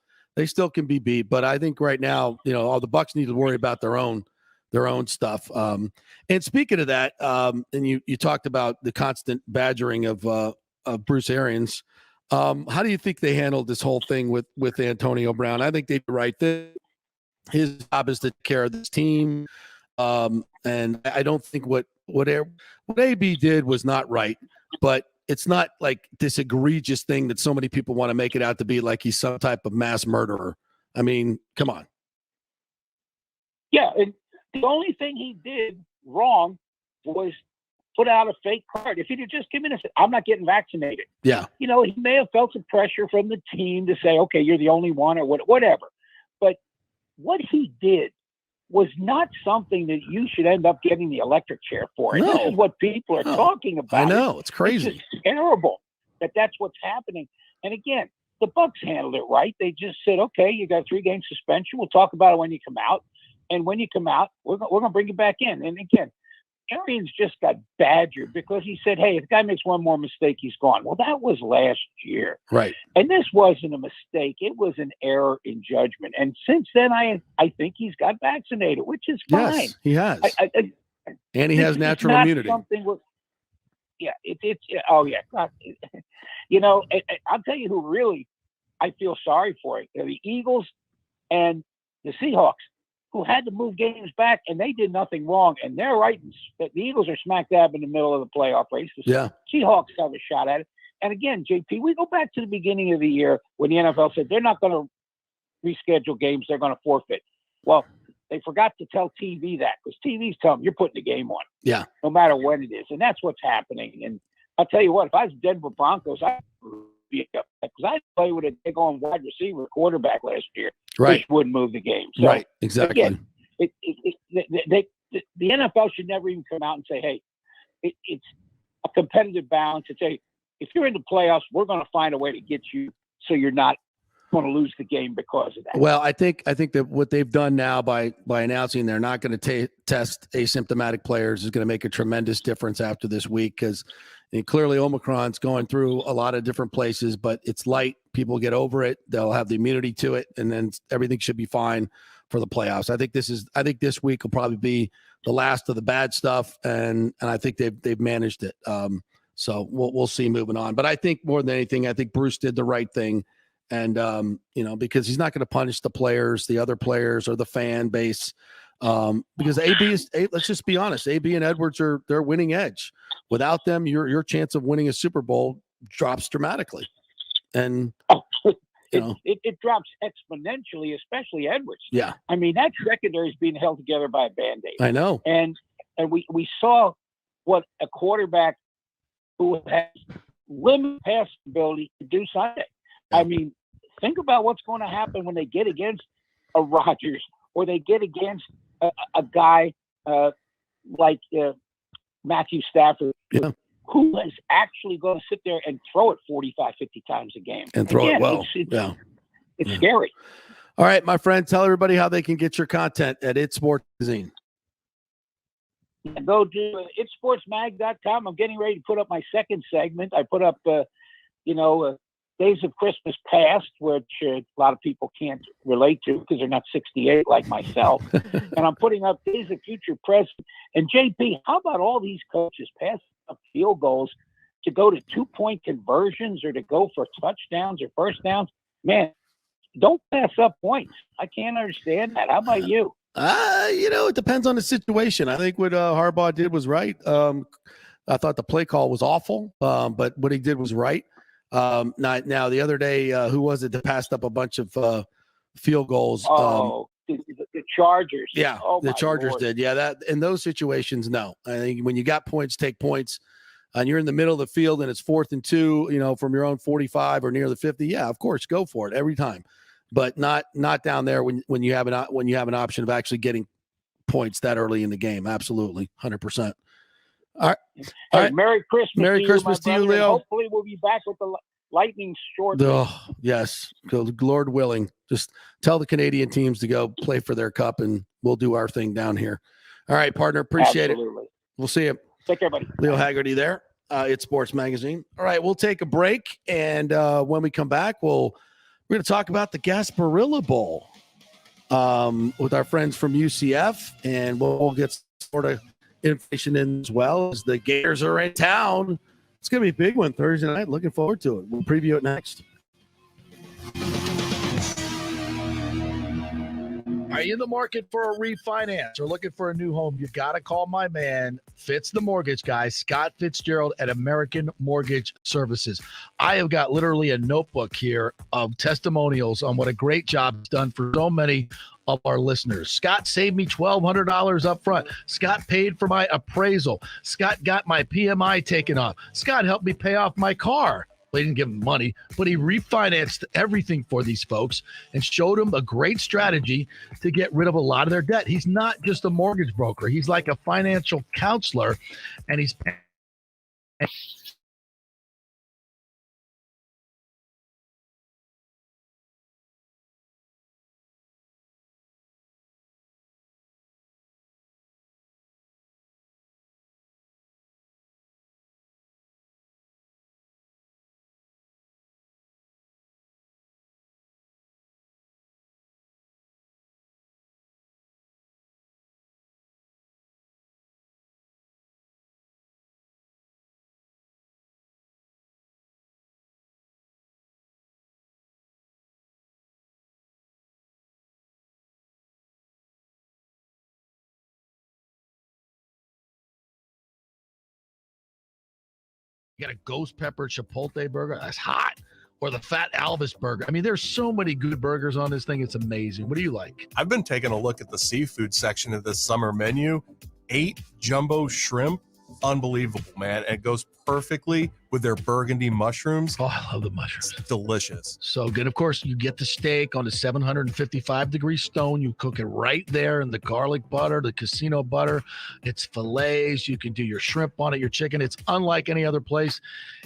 can be beat. But I think right now, you know, all the Bucs need to worry about their own stuff. And speaking of that, and you talked about the constant badgering of Bruce Arians. How do you think they handled this whole thing with Antonio Brown? I think they did the right thing. His job is to take care of this team. And I don't think what AB did was not right, but it's not like this egregious thing that so many people want to make it out to be, like he's some type of mass murderer. I mean, come on. Yeah, and the only thing he did wrong was put out a fake card. If he'd have just come in and said, I'm not getting vaccinated. Yeah. You know, he may have felt some pressure from the team to say, okay, you're the only one or whatever. But what he did was not something that you should end up getting the electric chair for. And this is what people are talking about. I know. It's crazy. It's just terrible that that's what's happening. And again, the Bucs handled it right. They just said, okay, you got a 3-game suspension. We'll talk about it when you come out. And when you come out, we're going to bring you back in. And again, Arians just got badgered because he said, hey, if the guy makes one more mistake, he's gone. Well, that was last year. Right. And this wasn't a mistake. It was an error in judgment. And since then, I think he's got vaccinated, which is fine. Yes, he has. And he has natural immunity. Oh, yeah. God. You know, I'll tell you who really I feel sorry for it. The Eagles and the Seahawks, who had to move games back, and they did nothing wrong. And they're right. The Eagles are smack dab in the middle of the playoff race. The Seahawks have a shot at it. And again, JP, we go back to the beginning of the year when the NFL said they're not going to reschedule games, they're going to forfeit. Well, they forgot to tell TV that, because TV's telling them you're putting the game on. Yeah. No matter when it is. And that's what's happening. And I'll tell you what, if I was Denver Broncos, I'd be upset, because I play with a big on wide receiver quarterback last year. Right. Which wouldn't move the game. So, right. Exactly. Again, the NFL should never even come out and say, hey, it's a competitive balance. It's if you're in the playoffs, we're going to find a way to get you so you're not going to lose the game because of that. Well, I think that what they've done now by announcing they're not going to test asymptomatic players is going to make a tremendous difference after this week, because clearly Omicron's going through a lot of different places, but it's light. People get over it. They'll have the immunity to it, and then everything should be fine for the playoffs. I think this week will probably be the last of the bad stuff, and I think they've managed it. So we'll see moving on. But I think more than anything, I think Bruce did the right thing. And, because he's not going to punish the players, the other players, or the fan base, because let's just be honest, AB and Edwards they're winning edge. Without them, your chance of winning a Super Bowl drops dramatically. And it drops exponentially, especially Edwards. Yeah. I mean, that secondary is being held together by a Band-Aid. I know. And we saw what a quarterback who has limited pass ability to do Sunday. I mean, think about what's going to happen when they get against a Rodgers, or they get against a guy like Matthew Stafford, who is actually going to sit there and throw it 45, 50 times a game. And throw it well. It's scary. All right, my friend, tell everybody how they can get your content at It Sports Magazine. Go to itsportsmag.com. I'm getting ready to put up my second segment. I put up, Days of Christmas Past, which a lot of people can't relate to because they're not 68 like myself. And I'm putting up Days of Future Present. And JP, how about all these coaches passing up field goals to go to 2-point conversions or to go for touchdowns or first downs? Man, don't pass up points. I can't understand that. How about you? It depends on the situation. I think what Harbaugh did was right. I thought the play call was awful, but what he did was right. Now the other day, who was it that passed up a bunch of field goals? The Chargers. Yeah, the Chargers Lord. did. Yeah, that in those situations, no. I think when you got points, take points, and you're in the middle of the field and it's 4th and 2, from your own 45 or near the 50. Yeah, of course, go for it every time, but not down there when you have an option of actually getting points that early in the game. Absolutely, 100%. All right. All right. Merry Christmas. Merry Christmas to you, Leo. Hopefully, we'll be back with the Lightning shortly. Oh, yes. Lord willing. Just tell the Canadian teams to go play for their cup, and we'll do our thing down here. All right, partner. Appreciate it. We'll see you. Take care, buddy. Leo Haggerty there. It's Sports Magazine. All right, we'll take a break, and when we come back, we're going to talk about the Gasparilla Bowl with our friends from UCF, and we'll get sort of information in as well, as the Gators are in town. It's going to be a big one Thursday night. Looking forward to it. We'll preview it next. Are you in the market for a refinance or looking for a new home? You got to call my man, Fitz the Mortgage Guy, Scott Fitzgerald at American Mortgage Services. I have got literally a notebook here of testimonials on what a great job he's done for so many of our listeners. Scott saved me $1,200 up front. Scott paid for my appraisal. Scott got my PMI taken off. Scott helped me pay off my car. Well, he didn't give him money, but he refinanced everything for these folks and showed them a great strategy to get rid of a lot of their debt. He's not just a mortgage broker. He's like a financial counselor, and he's You got a ghost pepper chipotle burger. That's hot. Or the Fat Elvis burger. I mean, there's so many good burgers on this thing. It's amazing. What do you like? I've been taking a look at the seafood section of this summer menu. 8 jumbo shrimp. Unbelievable, man. It goes perfectly with their burgundy mushrooms. Oh, I love the mushrooms. It's delicious. So good. Of course, you get the steak on the 755-degree stone. You cook it right there in the garlic butter, the casino butter. It's fillets. You can do your shrimp on it, your chicken. It's unlike any other place.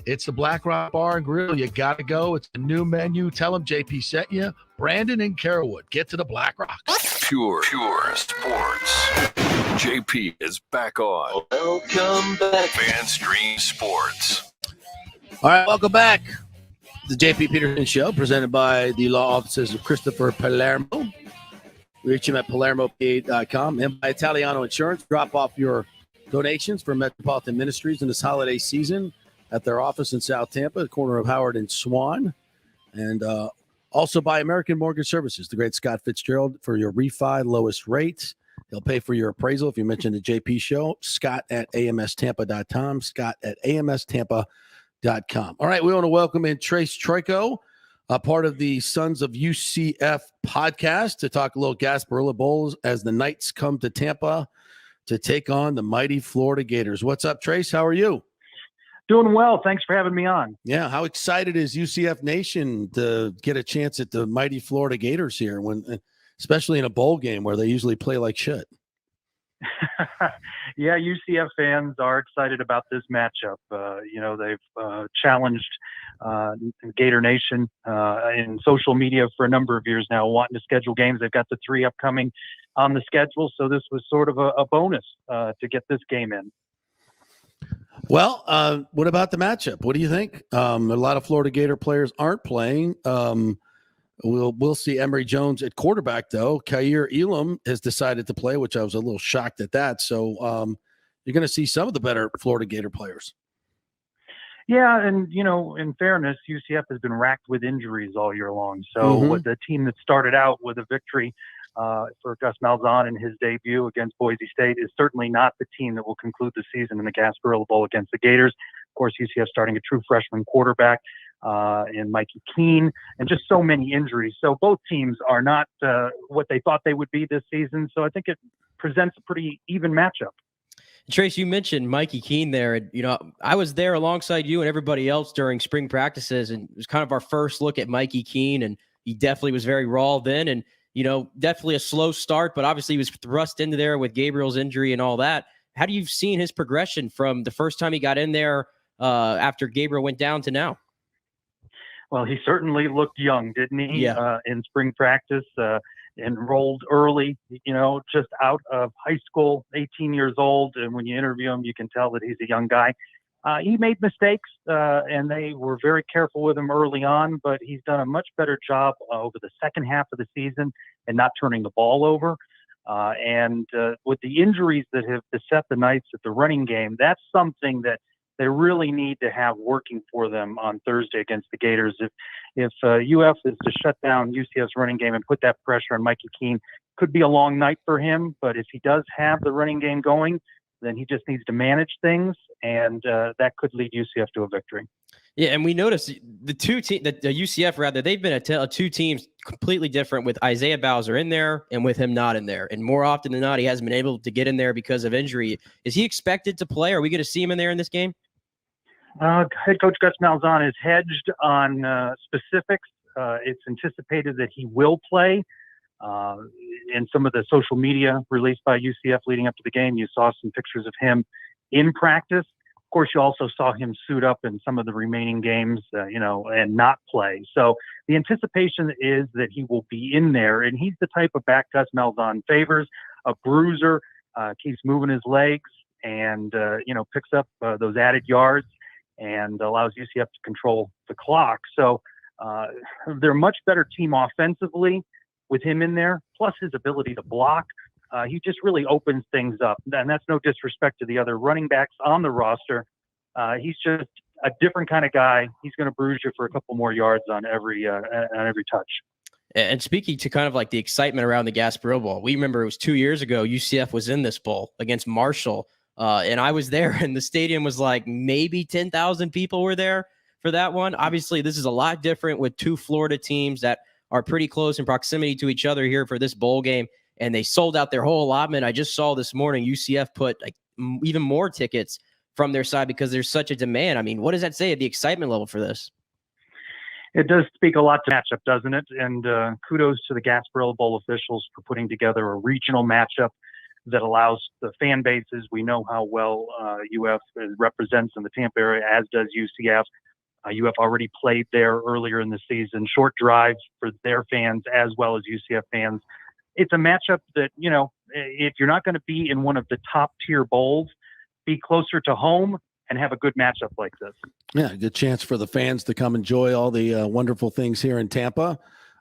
It's the Black Rock Bar and Grill. You got to go. It's a new menu. Tell them JP sent you. Brandon and Carrollwood. Get to the Black Rock. Pure sports. JP is back on. Welcome back. FanStream Sports. All right, welcome back. The JP Peterson Show, presented by the law offices of Christopher Palermo. Reach him at palermopa.com and by Italiano Insurance. Drop off your donations for Metropolitan Ministries in this holiday season at their office in South Tampa, the corner of Howard and Swan. And also by American Mortgage Services, the great Scott Fitzgerald, for your refi lowest rates. He'll pay for your appraisal if you mention the JP Show. Scott at amstampa.com. Scott at amstampa.com. All right, we want to welcome in Trace Trylko, a part of the Sons of UCF podcast, to talk a little Gasparilla Bowls as the Knights come to Tampa to take on the mighty Florida Gators. What's up, Trace? How are you? Doing well. Thanks for having me on. Yeah, how excited is UCF Nation to get a chance at the mighty Florida Gators here, when, especially in a bowl game where they usually play like shit? Yeah, UCF fans are excited about this matchup. They've challenged Gator Nation in social media for a number of years now, wanting to schedule games. They've got the 3 upcoming on the schedule, so this was sort of a bonus to get this game in. Well, what about the matchup? What do you think? A lot of Florida Gator players aren't playing. We'll see Emory Jones at quarterback, though. Kaiir Elam has decided to play, which I was a little shocked at that. So you're going to see some of the better Florida Gator players. Yeah, and, in fairness, UCF has been racked with injuries all year long. So with the team that started out with a victory for Gus Malzahn in his debut against Boise State is certainly not the team that will conclude the season in the Gasparilla Bowl against the Gators. Of course, UCF starting a true freshman quarterback in Mikey Keene, and just so many injuries. So both teams are not what they thought they would be this season. So I think it presents a pretty even matchup. Trace, you mentioned Mikey Keene there. And, I was there alongside you and everybody else during spring practices, and it was kind of our first look at Mikey Keene, and he definitely was very raw then, and, definitely a slow start, but obviously he was thrust into there with Gabriel's injury and all that. How do you seen his progression from the first time he got in there after Gabriel went down to now? Well, he certainly looked young, didn't he? Yeah. In spring practice, enrolled early, just out of high school, 18 years old. And when you interview him, you can tell that he's a young guy. He made mistakes, and they were very careful with him early on, but he's done a much better job over the second half of the season and not turning the ball over. And with the injuries that have beset the Knights at the running game, that's something that they really need to have working for them on Thursday against the Gators. If UF is to shut down UCF's running game and put that pressure on Mikey Keene, could be a long night for him. But if he does have the running game going, then he just needs to manage things, and that could lead UCF to a victory. Yeah, and we noticed the UCF rather, they've been two teams completely different, with Isaiah Bowser in there and with him not in there. And more often than not, he hasn't been able to get in there because of injury. Is he expected to play? Are we going to see him in there in this game? Head coach Gus Malzahn is hedged on specifics. It's anticipated that he will play. In some of the social media released by UCF leading up to the game, you saw some pictures of him in practice. Of course, you also saw him suit up in some of the remaining games, and not play. So the anticipation is that he will be in there, and he's the type of back Gus Malzahn favors, a bruiser, keeps moving his legs, and picks up those added yards and allows UCF to control the clock. So they're a much better team offensively with him in there, plus his ability to block. He just really opens things up. And that's no disrespect to the other running backs on the roster. He's just a different kind of guy. He's going to bruise you for a couple more yards on every touch. And speaking to kind of like the excitement around the Gasparilla Bowl, we remember it was 2 years ago, UCF was in this bowl against Marshall. And I was there, and the stadium was like maybe 10,000 people were there for that one. Obviously, this is a lot different with two Florida teams that are pretty close in proximity to each other here for this bowl game, and they sold out their whole allotment. I just saw this morning UCF put like even more tickets from their side because there's such a demand. I mean, what does that say of the excitement level for this? It does speak a lot to matchup, doesn't it? And kudos to the Gasparilla Bowl officials for putting together a regional matchup that allows the fan bases. We know how well UF represents in the Tampa area, as does UCF. UF already played there earlier in the season. Short drives for their fans as well as UCF fans. It's a matchup that, you know, if you're not going to be in one of the top tier bowls, be closer to home and have a good matchup like this. Yeah, good chance for the fans to come enjoy all the wonderful things here in Tampa.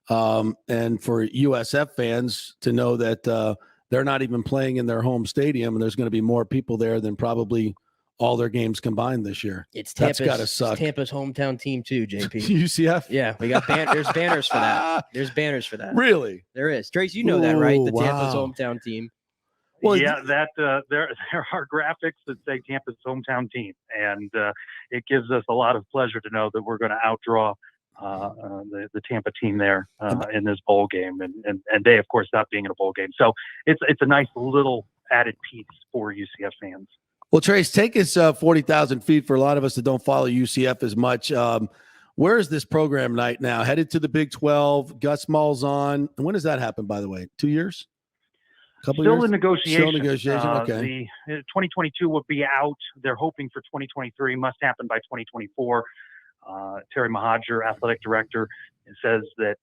And for USF fans to know that they're not even playing in their home stadium, and there's going to be more people there than probably all their games combined this year. That's got to suck. It's Tampa's hometown team too, JP. UCF? Yeah, we got there's banners for that. There's banners for that. Really? There is. Trace, you know that, right? The Ooh, Tampa's wow. hometown team. Well, yeah, that there are graphics that say Tampa's hometown team, and it gives us a lot of pleasure to know that we're going to outdraw the Tampa team there in this bowl game, and they, of course, not being in a bowl game. So it's a nice little added piece for UCF fans. Well, Trace, take us 40,000 feet for a lot of us that don't follow UCF as much. Where is this program night now? Headed to the Big 12, Gus Malzahn. And when does that happen, by the way? 2 years? Couple Still years? in negotiation. Still negotiation, okay. The 2022 will be out. They're hoping for 2023. Must happen by 2024. Terry Mahajer, athletic director, says that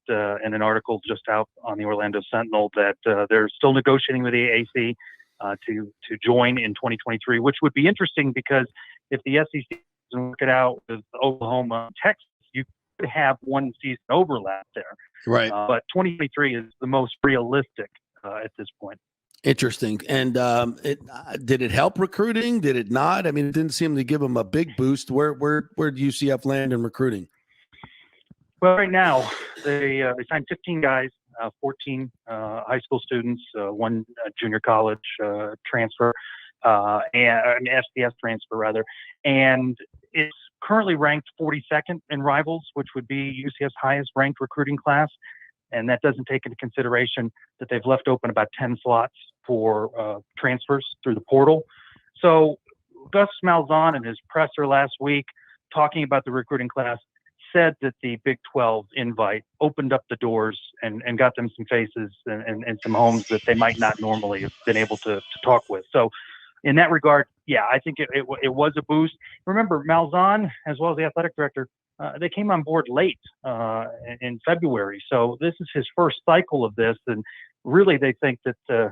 in an article just out on the Orlando Sentinel that they're still negotiating with the AAC to join in 2023, which would be interesting because if the SEC doesn't work it out with Oklahoma and Texas, you could have one season overlap there. Right. But 2023 is the most realistic at this point. Interesting. And did it help recruiting? Did it not? I mean, it didn't seem to give them a big boost. Where did UCF land in recruiting? Well, right now they signed 15 guys, 14 high school students, one junior college transfer, and an FCS transfer rather, and it's currently ranked 42nd in Rivals, which would be UCF's highest ranked recruiting class. And that doesn't take into consideration that they've left open about 10 slots for transfers through the portal. So Gus Malzahn in his presser last week, talking about the recruiting class, said that the Big 12 invite opened up the doors and got them some faces and some homes that they might not normally have been able to talk with. So in that regard, yeah, I think it was a boost. Remember, Malzahn, as well as the athletic director, they came on board late in February. So this is his first cycle of this. And really, they think that the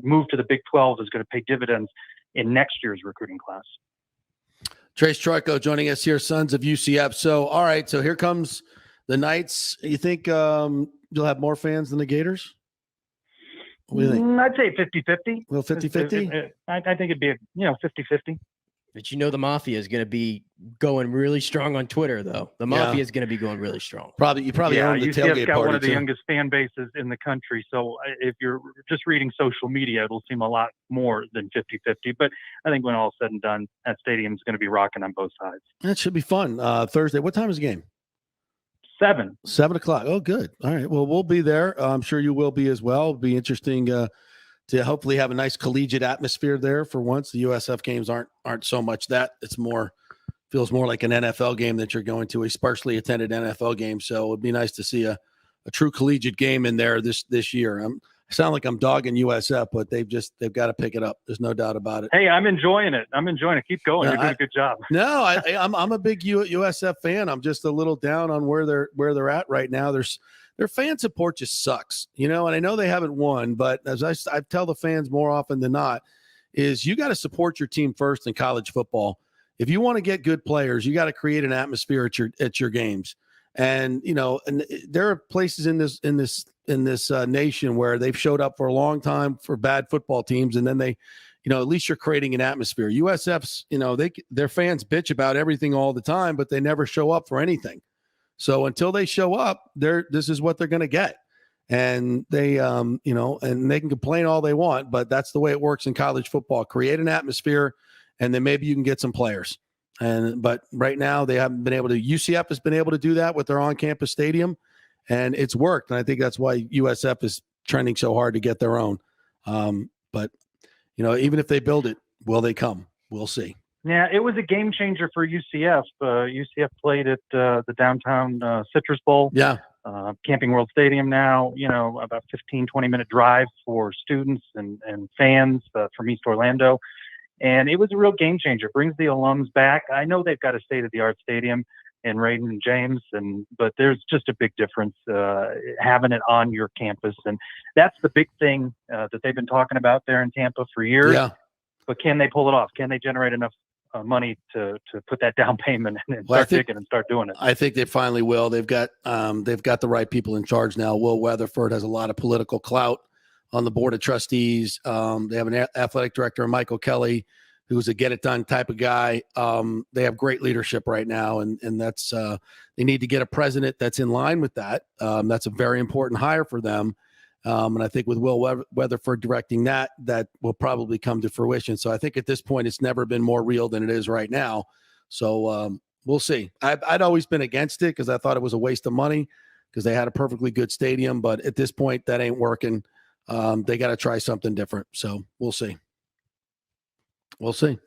move to the Big 12 is going to pay dividends in next year's recruiting class. Trace Trylko joining us here, Sons of UCF. So, all right, so here comes the Knights. You think you'll have more fans than the Gators? What do you think? I'd say 50-50. Well, 50-50? I think it'd be 50-50. But you know the Mafia is going to be going really strong on Twitter, though. The Mafia is going to be going really strong. You probably own the UCF's tailgate got party one of the too. youngest fan bases in the country. So if you're just reading social media, it'll seem a lot more than 50-50. But I think when all said and done, that stadium's going to be rocking on both sides. That should be fun. Thursday. What time is the game? 7. 7 o'clock. Oh, good. All right. Well, we'll be there. I'm sure you will be as well. It'll be interesting to hopefully have a nice collegiate atmosphere there for once. The USF games aren't so much that. It's feels more like an NFL game that you're going to, a sparsely attended NFL game. So it'd be nice to see a true collegiate game in there this year. I sound like I'm dogging USF, but they've got to pick it up. There's no doubt about it. Hey, I'm enjoying it. Keep going. You're doing a good job. No, I'm a big USF fan. I'm just a little down on where they're at right now. Their fan support just sucks, and I know they haven't won, but as I tell the fans more often than not, is you got to support your team first in college football. If you want to get good players, you got to create an atmosphere at your games. And and there are places in this nation where they've showed up for a long time for bad football teams, and then they, at least you're creating an atmosphere. USF's, their fans bitch about everything all the time, but they never show up for anything. So until they show up, this is what they're going to get. And they, and they can complain all they want, but that's the way it works in college football. Create an atmosphere, and then maybe you can get some players. But right now they haven't been able to. UCF has been able to do that with their on-campus stadium, and it's worked. And I think that's why USF is trending so hard to get their own. But even if they build it, will they come? We'll see. Yeah, it was a game changer for UCF. UCF played at the downtown Citrus Bowl. Yeah. Camping World Stadium now, about 15, 20-minute drive for students and fans from East Orlando. And it was a real game changer. Brings the alums back. I know they've got a state-of-the-art stadium in Brayden and James, but there's just a big difference having it on your campus. And that's the big thing that they've been talking about there in Tampa for years. Yeah. But can they pull it off? Can they generate enough money to put that down payment and start digging and start doing it? I think they finally will. They've got the right people in charge now. Will Weatherford has a lot of political clout on the board of trustees. They have an athletic director, Michael Kelly, who's a get it done type of guy. They have great leadership right now, and that's they need to get a president that's in line with that. That's a very important hire for them. And I think with Will Weatherford directing that will probably come to fruition. So I think at this point, it's never been more real than it is right now. So we'll see. I'd always been against it because I thought it was a waste of money because they had a perfectly good stadium. But at this point, that ain't working. They got to try something different. So we'll see. We'll see.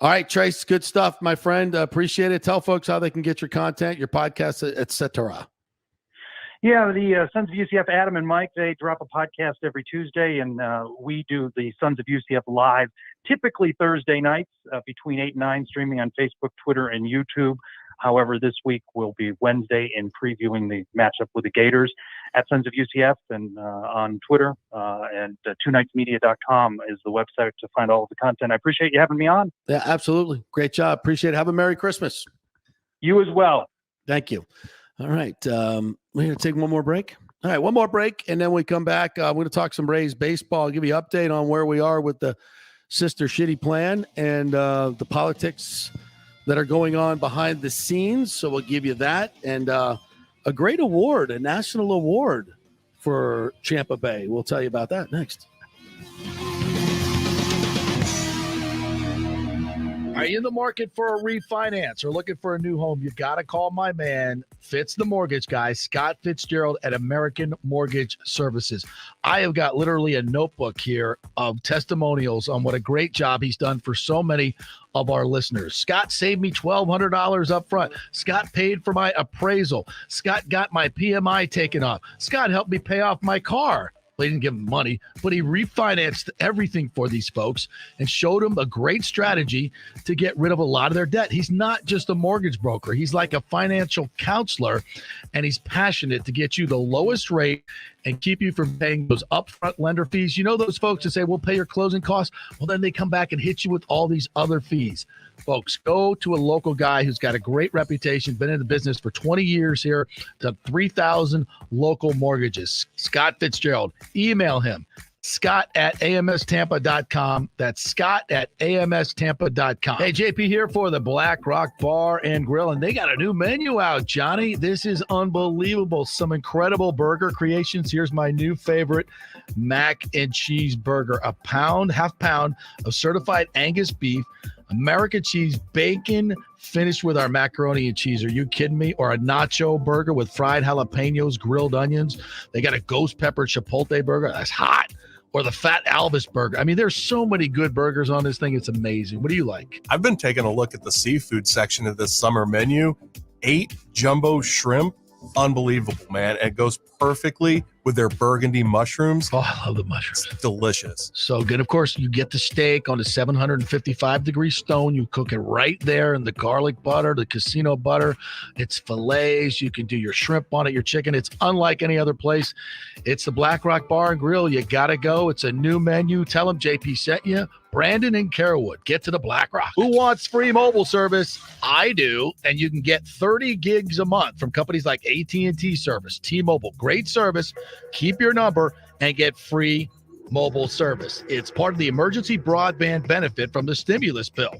All right, Trace, good stuff, my friend. Appreciate it. Tell folks how they can get your content, your podcast, etc. Yeah, the Sons of UCF, Adam and Mike, they drop a podcast every Tuesday, and we do the Sons of UCF live, typically Thursday nights between 8 and 9, streaming on Facebook, Twitter, and YouTube. However, this week will be Wednesday in previewing the matchup with the Gators at Sons of UCF and on Twitter, and twonightsmedia.com is the website to find all of the content. I appreciate you having me on. Yeah, absolutely. Great job. Appreciate it. Have a Merry Christmas. You as well. Thank you. All right. We're going to take one more break. All right, one more break, and then we come back. We're going to talk some Rays baseball. I'll give you an update on where we are with the Sister Shitty plan and the politics that are going on behind the scenes. So we'll give you that. And a great award, a national award for Tampa Bay. We'll tell you about that next. Are you in the market for a refinance or looking for a new home? You got to call my man, Fitz the Mortgage Guy, Scott Fitzgerald at American Mortgage Services. I have got literally a notebook here of testimonials on what a great job he's done for so many of our listeners. Scott saved me $1,200 up front. Scott paid for my appraisal. Scott got my PMI taken off. Scott helped me pay off my car. They didn't give him money, but he refinanced everything for these folks and showed them a great strategy to get rid of a lot of their debt. He's not just a mortgage broker. He's like a financial counselor, and he's passionate to get you the lowest rate and keep you from paying those upfront lender fees. You know those folks that say, we'll pay your closing costs? Well, then they come back and hit you with all these other fees. Folks, go to a local guy who's got a great reputation, been in the business for 20 years here, to 3,000 local mortgages. Scott Fitzgerald. Email him, Scott@amstampa.com. That's Scott@amstampa.com. Hey, JP here for the Black Rock Bar and Grill, and they got a new menu out, Johnny. This is unbelievable. Some incredible burger creations. Here's my new favorite, mac and cheese burger. A pound, half pound of certified Angus beef, American cheese, bacon, finished with our macaroni and cheese. Are you kidding me? Or a nacho burger with fried jalapenos, grilled onions. They got a ghost pepper chipotle burger. That's hot. Or the Fat Elvis burger. I mean, there's so many good burgers on this thing. It's amazing. What do you like? I've been taking a look at the seafood section of this summer menu. 8 jumbo shrimp. Unbelievable, man. It goes perfectly with their burgundy mushrooms. Oh, I love the mushrooms. It's delicious. So good. Of course, you get the steak on a 755-degree stone. You cook it right there in the garlic butter, the casino butter. It's fillets. You can do your shrimp on it, your chicken. It's unlike any other place. It's the Black Rock Bar and Grill. You got to go. It's a new menu. Tell them JP sent you. Brandon and Carrollwood. Get to the Black Rock. Who wants free mobile service? I do. And you can get 30 gigs a month from companies like AT&T Service, T-Mobile. Great service. Keep your number and get free mobile service. It's part of the emergency broadband benefit from the stimulus bill.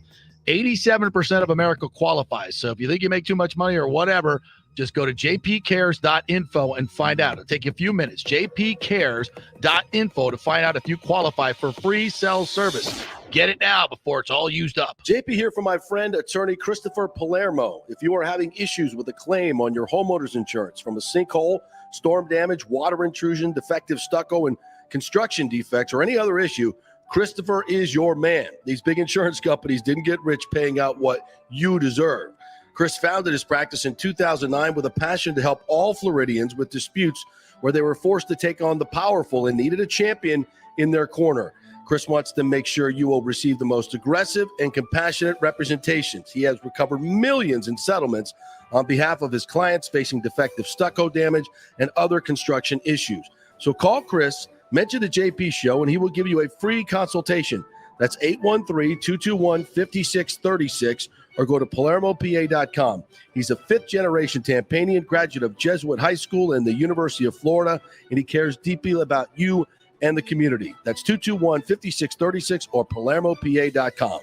87% of America qualifies. So if you think you make too much money or whatever, Just go to jpcares.info and find out. It'll take you a few minutes. jpcares.info to find out if you qualify for free cell service. Get it now before it's all used up. JP here for my friend, attorney Christopher Palermo. If you are having issues with a claim on your homeowner's insurance from a sinkhole, storm damage, water intrusion, defective stucco, and construction defects, or any other issue, Christopher is your man. These big insurance companies didn't get rich paying out what you deserve. Chris founded his practice in 2009 with a passion to help all Floridians with disputes where they were forced to take on the powerful and needed a champion in their corner. Chris wants to make sure you will receive the most aggressive and compassionate representations. He has recovered millions in settlements on behalf of his clients facing defective stucco damage and other construction issues. So call Chris, mention the JP Show, and he will give you a free consultation. That's 813-221-5636, or go to PalermoPA.com. He's a fifth-generation Tampanian, graduate of Jesuit High School and the University of Florida, and he cares deeply about you and the community. That's 221-5636 or PalermoPA.com.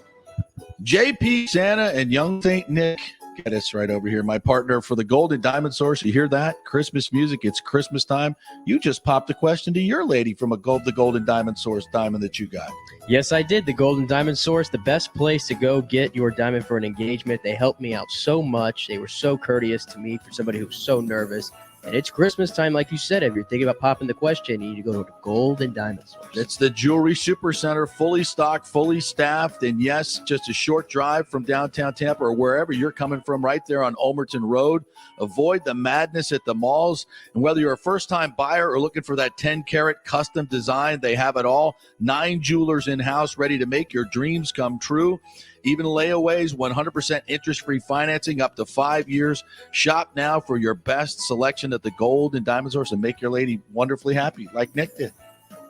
JP, Santa, and young St. Nick. Get us right over here. My partner for the Gold and Diamond Source. You hear that? Christmas music. It's Christmas time. You just popped a question to your lady from the Gold and Diamond Source diamond that you got. Yes, I did. The Gold and Diamond Source, the best place to go get your diamond for an engagement. They helped me out so much. They were so courteous to me for somebody who was so nervous. And it's Christmas time, like you said. If you're thinking about popping the question, you need to go to Gold and Diamond Source. It's the Jewelry Supercenter, fully stocked, fully staffed, and yes, just a short drive from downtown Tampa or wherever you're coming from, right there on Ulmerton Road. Avoid the madness at the malls. And whether you're a first-time buyer or looking for that 10-carat custom design, they have it all. 9 jewelers in-house ready to make your dreams come true. Even layaways, 100% interest-free financing up to 5 years. Shop now for your best selection at the Gold and Diamond Source and make your lady wonderfully happy like Nick did.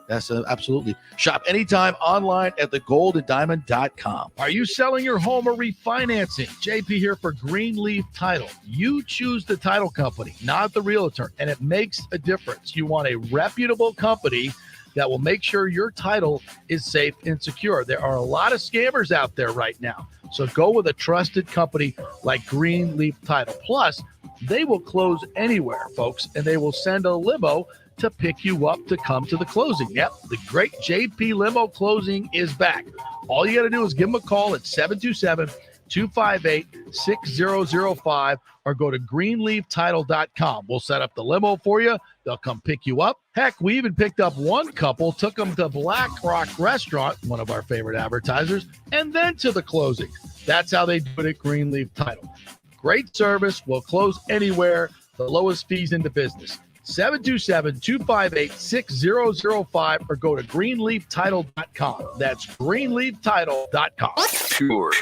That's absolutely. Shop anytime online at thegoldanddiamond.com. Are you selling your home or refinancing? JP here for Greenleaf Title. You choose the title company, not the realtor, and it makes a difference. You want a reputable company that will make sure your title is safe and secure. There are a lot of scammers out there right now. So go with a trusted company like Greenleaf Title. Plus, they will close anywhere, folks, and they will send a limo to pick you up to come to the closing. Yep, the great JP Limo Closing is back. All you got to do is give them a call at 727-258-6005 or go to greenleaftitle.com. We'll set up the limo for you. They'll come pick you up. Heck, we even picked up one couple, took them to Black Rock Restaurant, one of our favorite advertisers, and then to the closing. That's how they do it at Greenleaf Title. Great service. We'll close anywhere. The lowest fees in the business. 727-258-6005 or go to greenleaftitle.com. That's greenleaftitle.com. Pure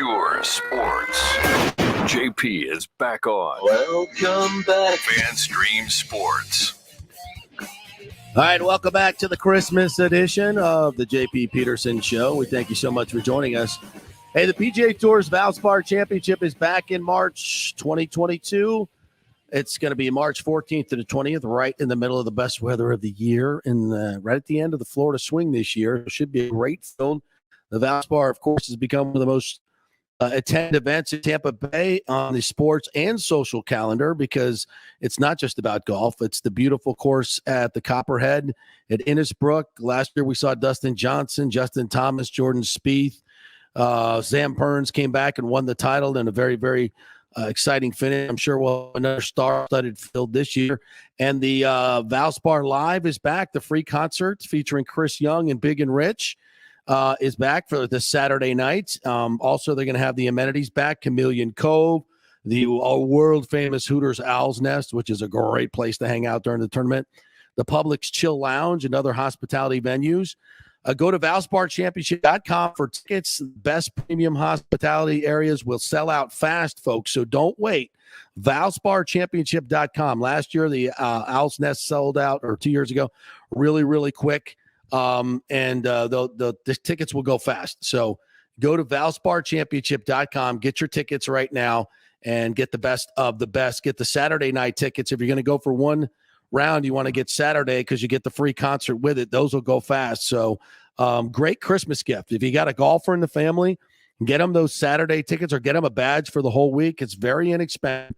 sports. JP is back on. Welcome back. FanStream Sports. All right, welcome back to the Christmas edition of the JP Peterson Show. We thank you so much for joining us. Hey, the PGA Tour's Valspar Championship is back in March 2022. It's going to be March 14th to the 20th, right in the middle of the best weather of the year, and right at the end of the Florida Swing this year. It should be a great field. The Valspar, of course, has become one of the most attended events in Tampa Bay on the sports and social calendar because it's not just about golf. It's the beautiful course at the Copperhead at Innisbrook. Last year we saw Dustin Johnson, Justin Thomas, Jordan Spieth. Sam Burns came back and won the title in a very, very exciting finish. I'm sure we'll have another star-studded field this year. And the Valspar Live is back. The free concert featuring Chris Young and Big and Rich is back for this Saturday night. Also, they're going to have the amenities back. Chameleon Cove, the world-famous Hooters Owl's Nest, which is a great place to hang out during the tournament. The Publix Chill Lounge and other hospitality venues. Go to ValsparChampionship.com for tickets. Best premium hospitality areas will sell out fast, folks, so don't wait. ValsparChampionship.com. Last year, the Owl's Nest sold out, or 2 years ago, really, really quick. The tickets will go fast. So go to ValsparChampionship.com. Get your tickets right now and get the best of the best. Get the Saturday night tickets. If you're going to go for one round, you want to get Saturday because you get the free concert with it. Those will go fast. So great Christmas gift. If you got a golfer in the family, get them those Saturday tickets or get them a badge for the whole week. It's very inexpensive.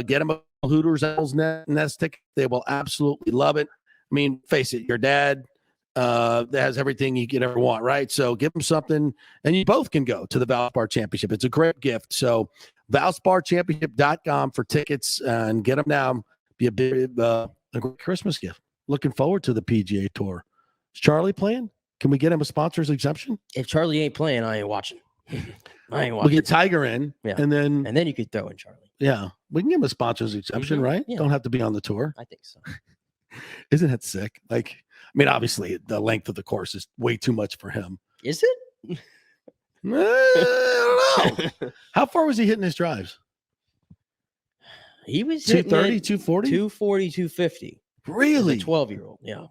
Get them a Hooters Owls Nest ticket. They will absolutely love it. I mean, face it, your dad that has everything you could ever want, right? So give them something, and you both can go to the Valspar Championship. It's a great gift. So ValsparChampionship.com for tickets and get them now. Be a big, a great Christmas gift. Looking forward to the PGA Tour. Is Charlie playing? Can we get him a sponsor's exemption? If Charlie ain't playing, I ain't watching. I ain't watching. We'll get Tiger in, Yeah. and then you could throw in Charlie. Yeah, we can give him a sponsor's exemption, right? Yeah. Don't have to be on the tour. I think so. Isn't that sick? Like, I mean, obviously, the length of the course is way too much for him. Is it? I don't know. How far was he hitting his drives? He was 230, 240? 240, 250. Really? 12-year-old, yeah.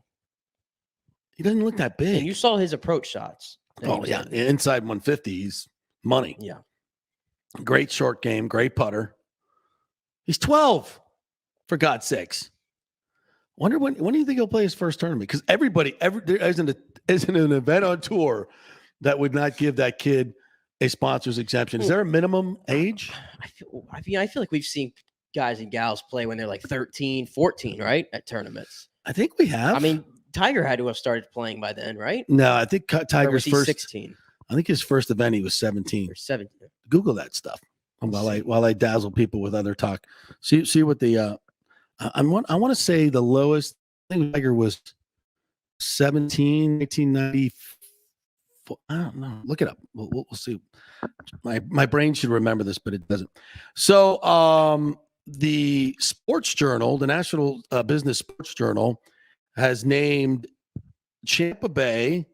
He doesn't look that big. And you saw his approach shots. Oh, yeah. Inside 150, he's money. Yeah. Great short game, great putter. He's 12, for God's sakes. Wonder when do you think he'll play his first tournament? Because there isn't an event on tour that would not give that kid a sponsor's exemption. Is there a minimum age? I feel like we've seen guys and gals play when they're like 13, 14, right? At tournaments. I think we have. I mean, Tiger had to have started playing by then, right? No, I think Tiger's first 16. I think his first event he was 17. Or 17. Google that stuff while I dazzle people with other talk. See what the I want to say the lowest. I think Tiger was 17, 1994. I don't know. Look it up. We'll see. My brain should remember this, but it doesn't. So the Sports Journal, the National Business Sports Journal, has named Tampa Bay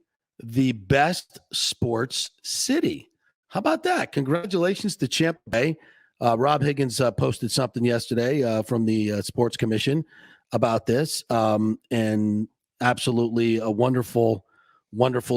the best sports city. How about that? Congratulations to Tampa Bay. Rob Higgins posted something yesterday from the Sports Commission about this, and absolutely a wonderful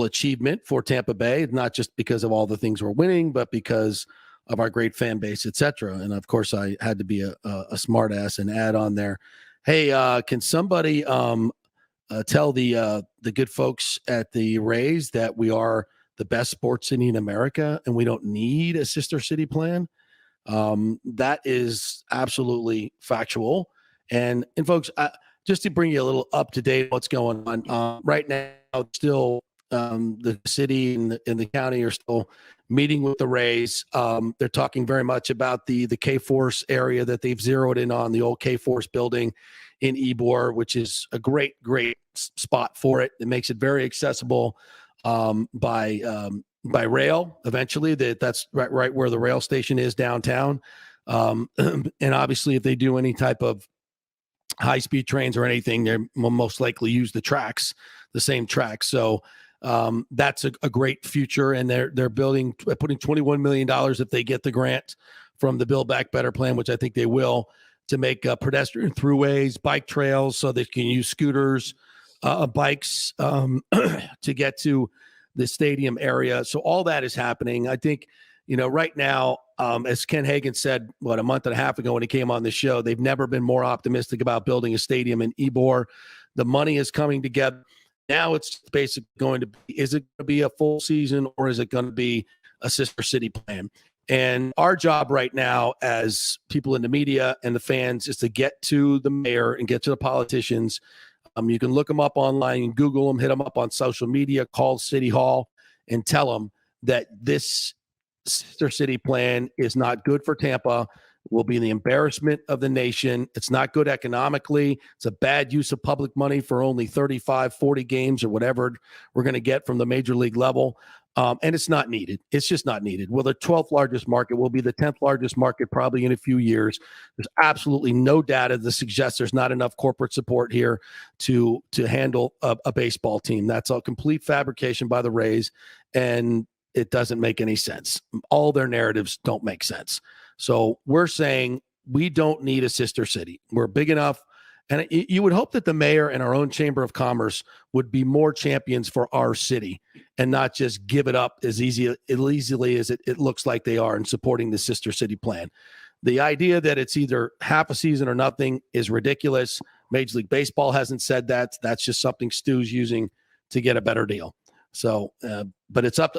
achievement for Tampa Bay, not just because of all the things we're winning, but because of our great fan base, etc. And of course, I had to be a smart ass and add on there, hey, can somebody tell the good folks at the Rays that we are the best sports city in America and we don't need a sister city plan? That is absolutely factual. And folks, just to bring you a little up to date what's going on right now, still the city and the county are still meeting with the Rays. They're talking very much about the K-Force area that they've zeroed in on, the old K-Force building in Ybor, which is a great spot for it. It makes it very accessible by rail eventually. That's right where the rail station is downtown. And obviously if they do any type of high-speed trains or anything, they will most likely use the same tracks. So that's a great future. And they're putting $21 million if they get the grant from the Build Back Better plan, which I think they will, to make pedestrian throughways, bike trails, so they can use scooters, bikes to get to the stadium area. So all that is happening. I think, right now, as Ken Hagan said, a month and a half ago when he came on the show, they've never been more optimistic about building a stadium in Ybor. The money is coming together. Now it's basically going to be, is it going to be a full season or is it going to be a sister city plan? And our job right now as people in the media and the fans is to get to the mayor and get to the politicians. You can look them up online and Google them, hit them up on social media, call City Hall and tell them that this sister city plan is not good for Tampa, will be the embarrassment of the nation. It's not good economically. It's a bad use of public money for only 35, 40 games or whatever we're going to get from the major league level. And it's not needed. It's just not needed. Well, the 12th largest market will be the 10th largest market probably in a few years. There's absolutely no data that suggests there's not enough corporate support here to handle a baseball team. That's a complete fabrication by the Rays, and it doesn't make any sense. All their narratives don't make sense. So we're saying we don't need a sister city. We're big enough. And you would hope that the mayor and our own Chamber of Commerce would be more champions for our city and not just give it up as easily as it looks like they are in supporting the sister city plan. The idea that it's either half a season or nothing is ridiculous. Major League Baseball hasn't said that. That's just something Stu's using to get a better deal. So, but it's up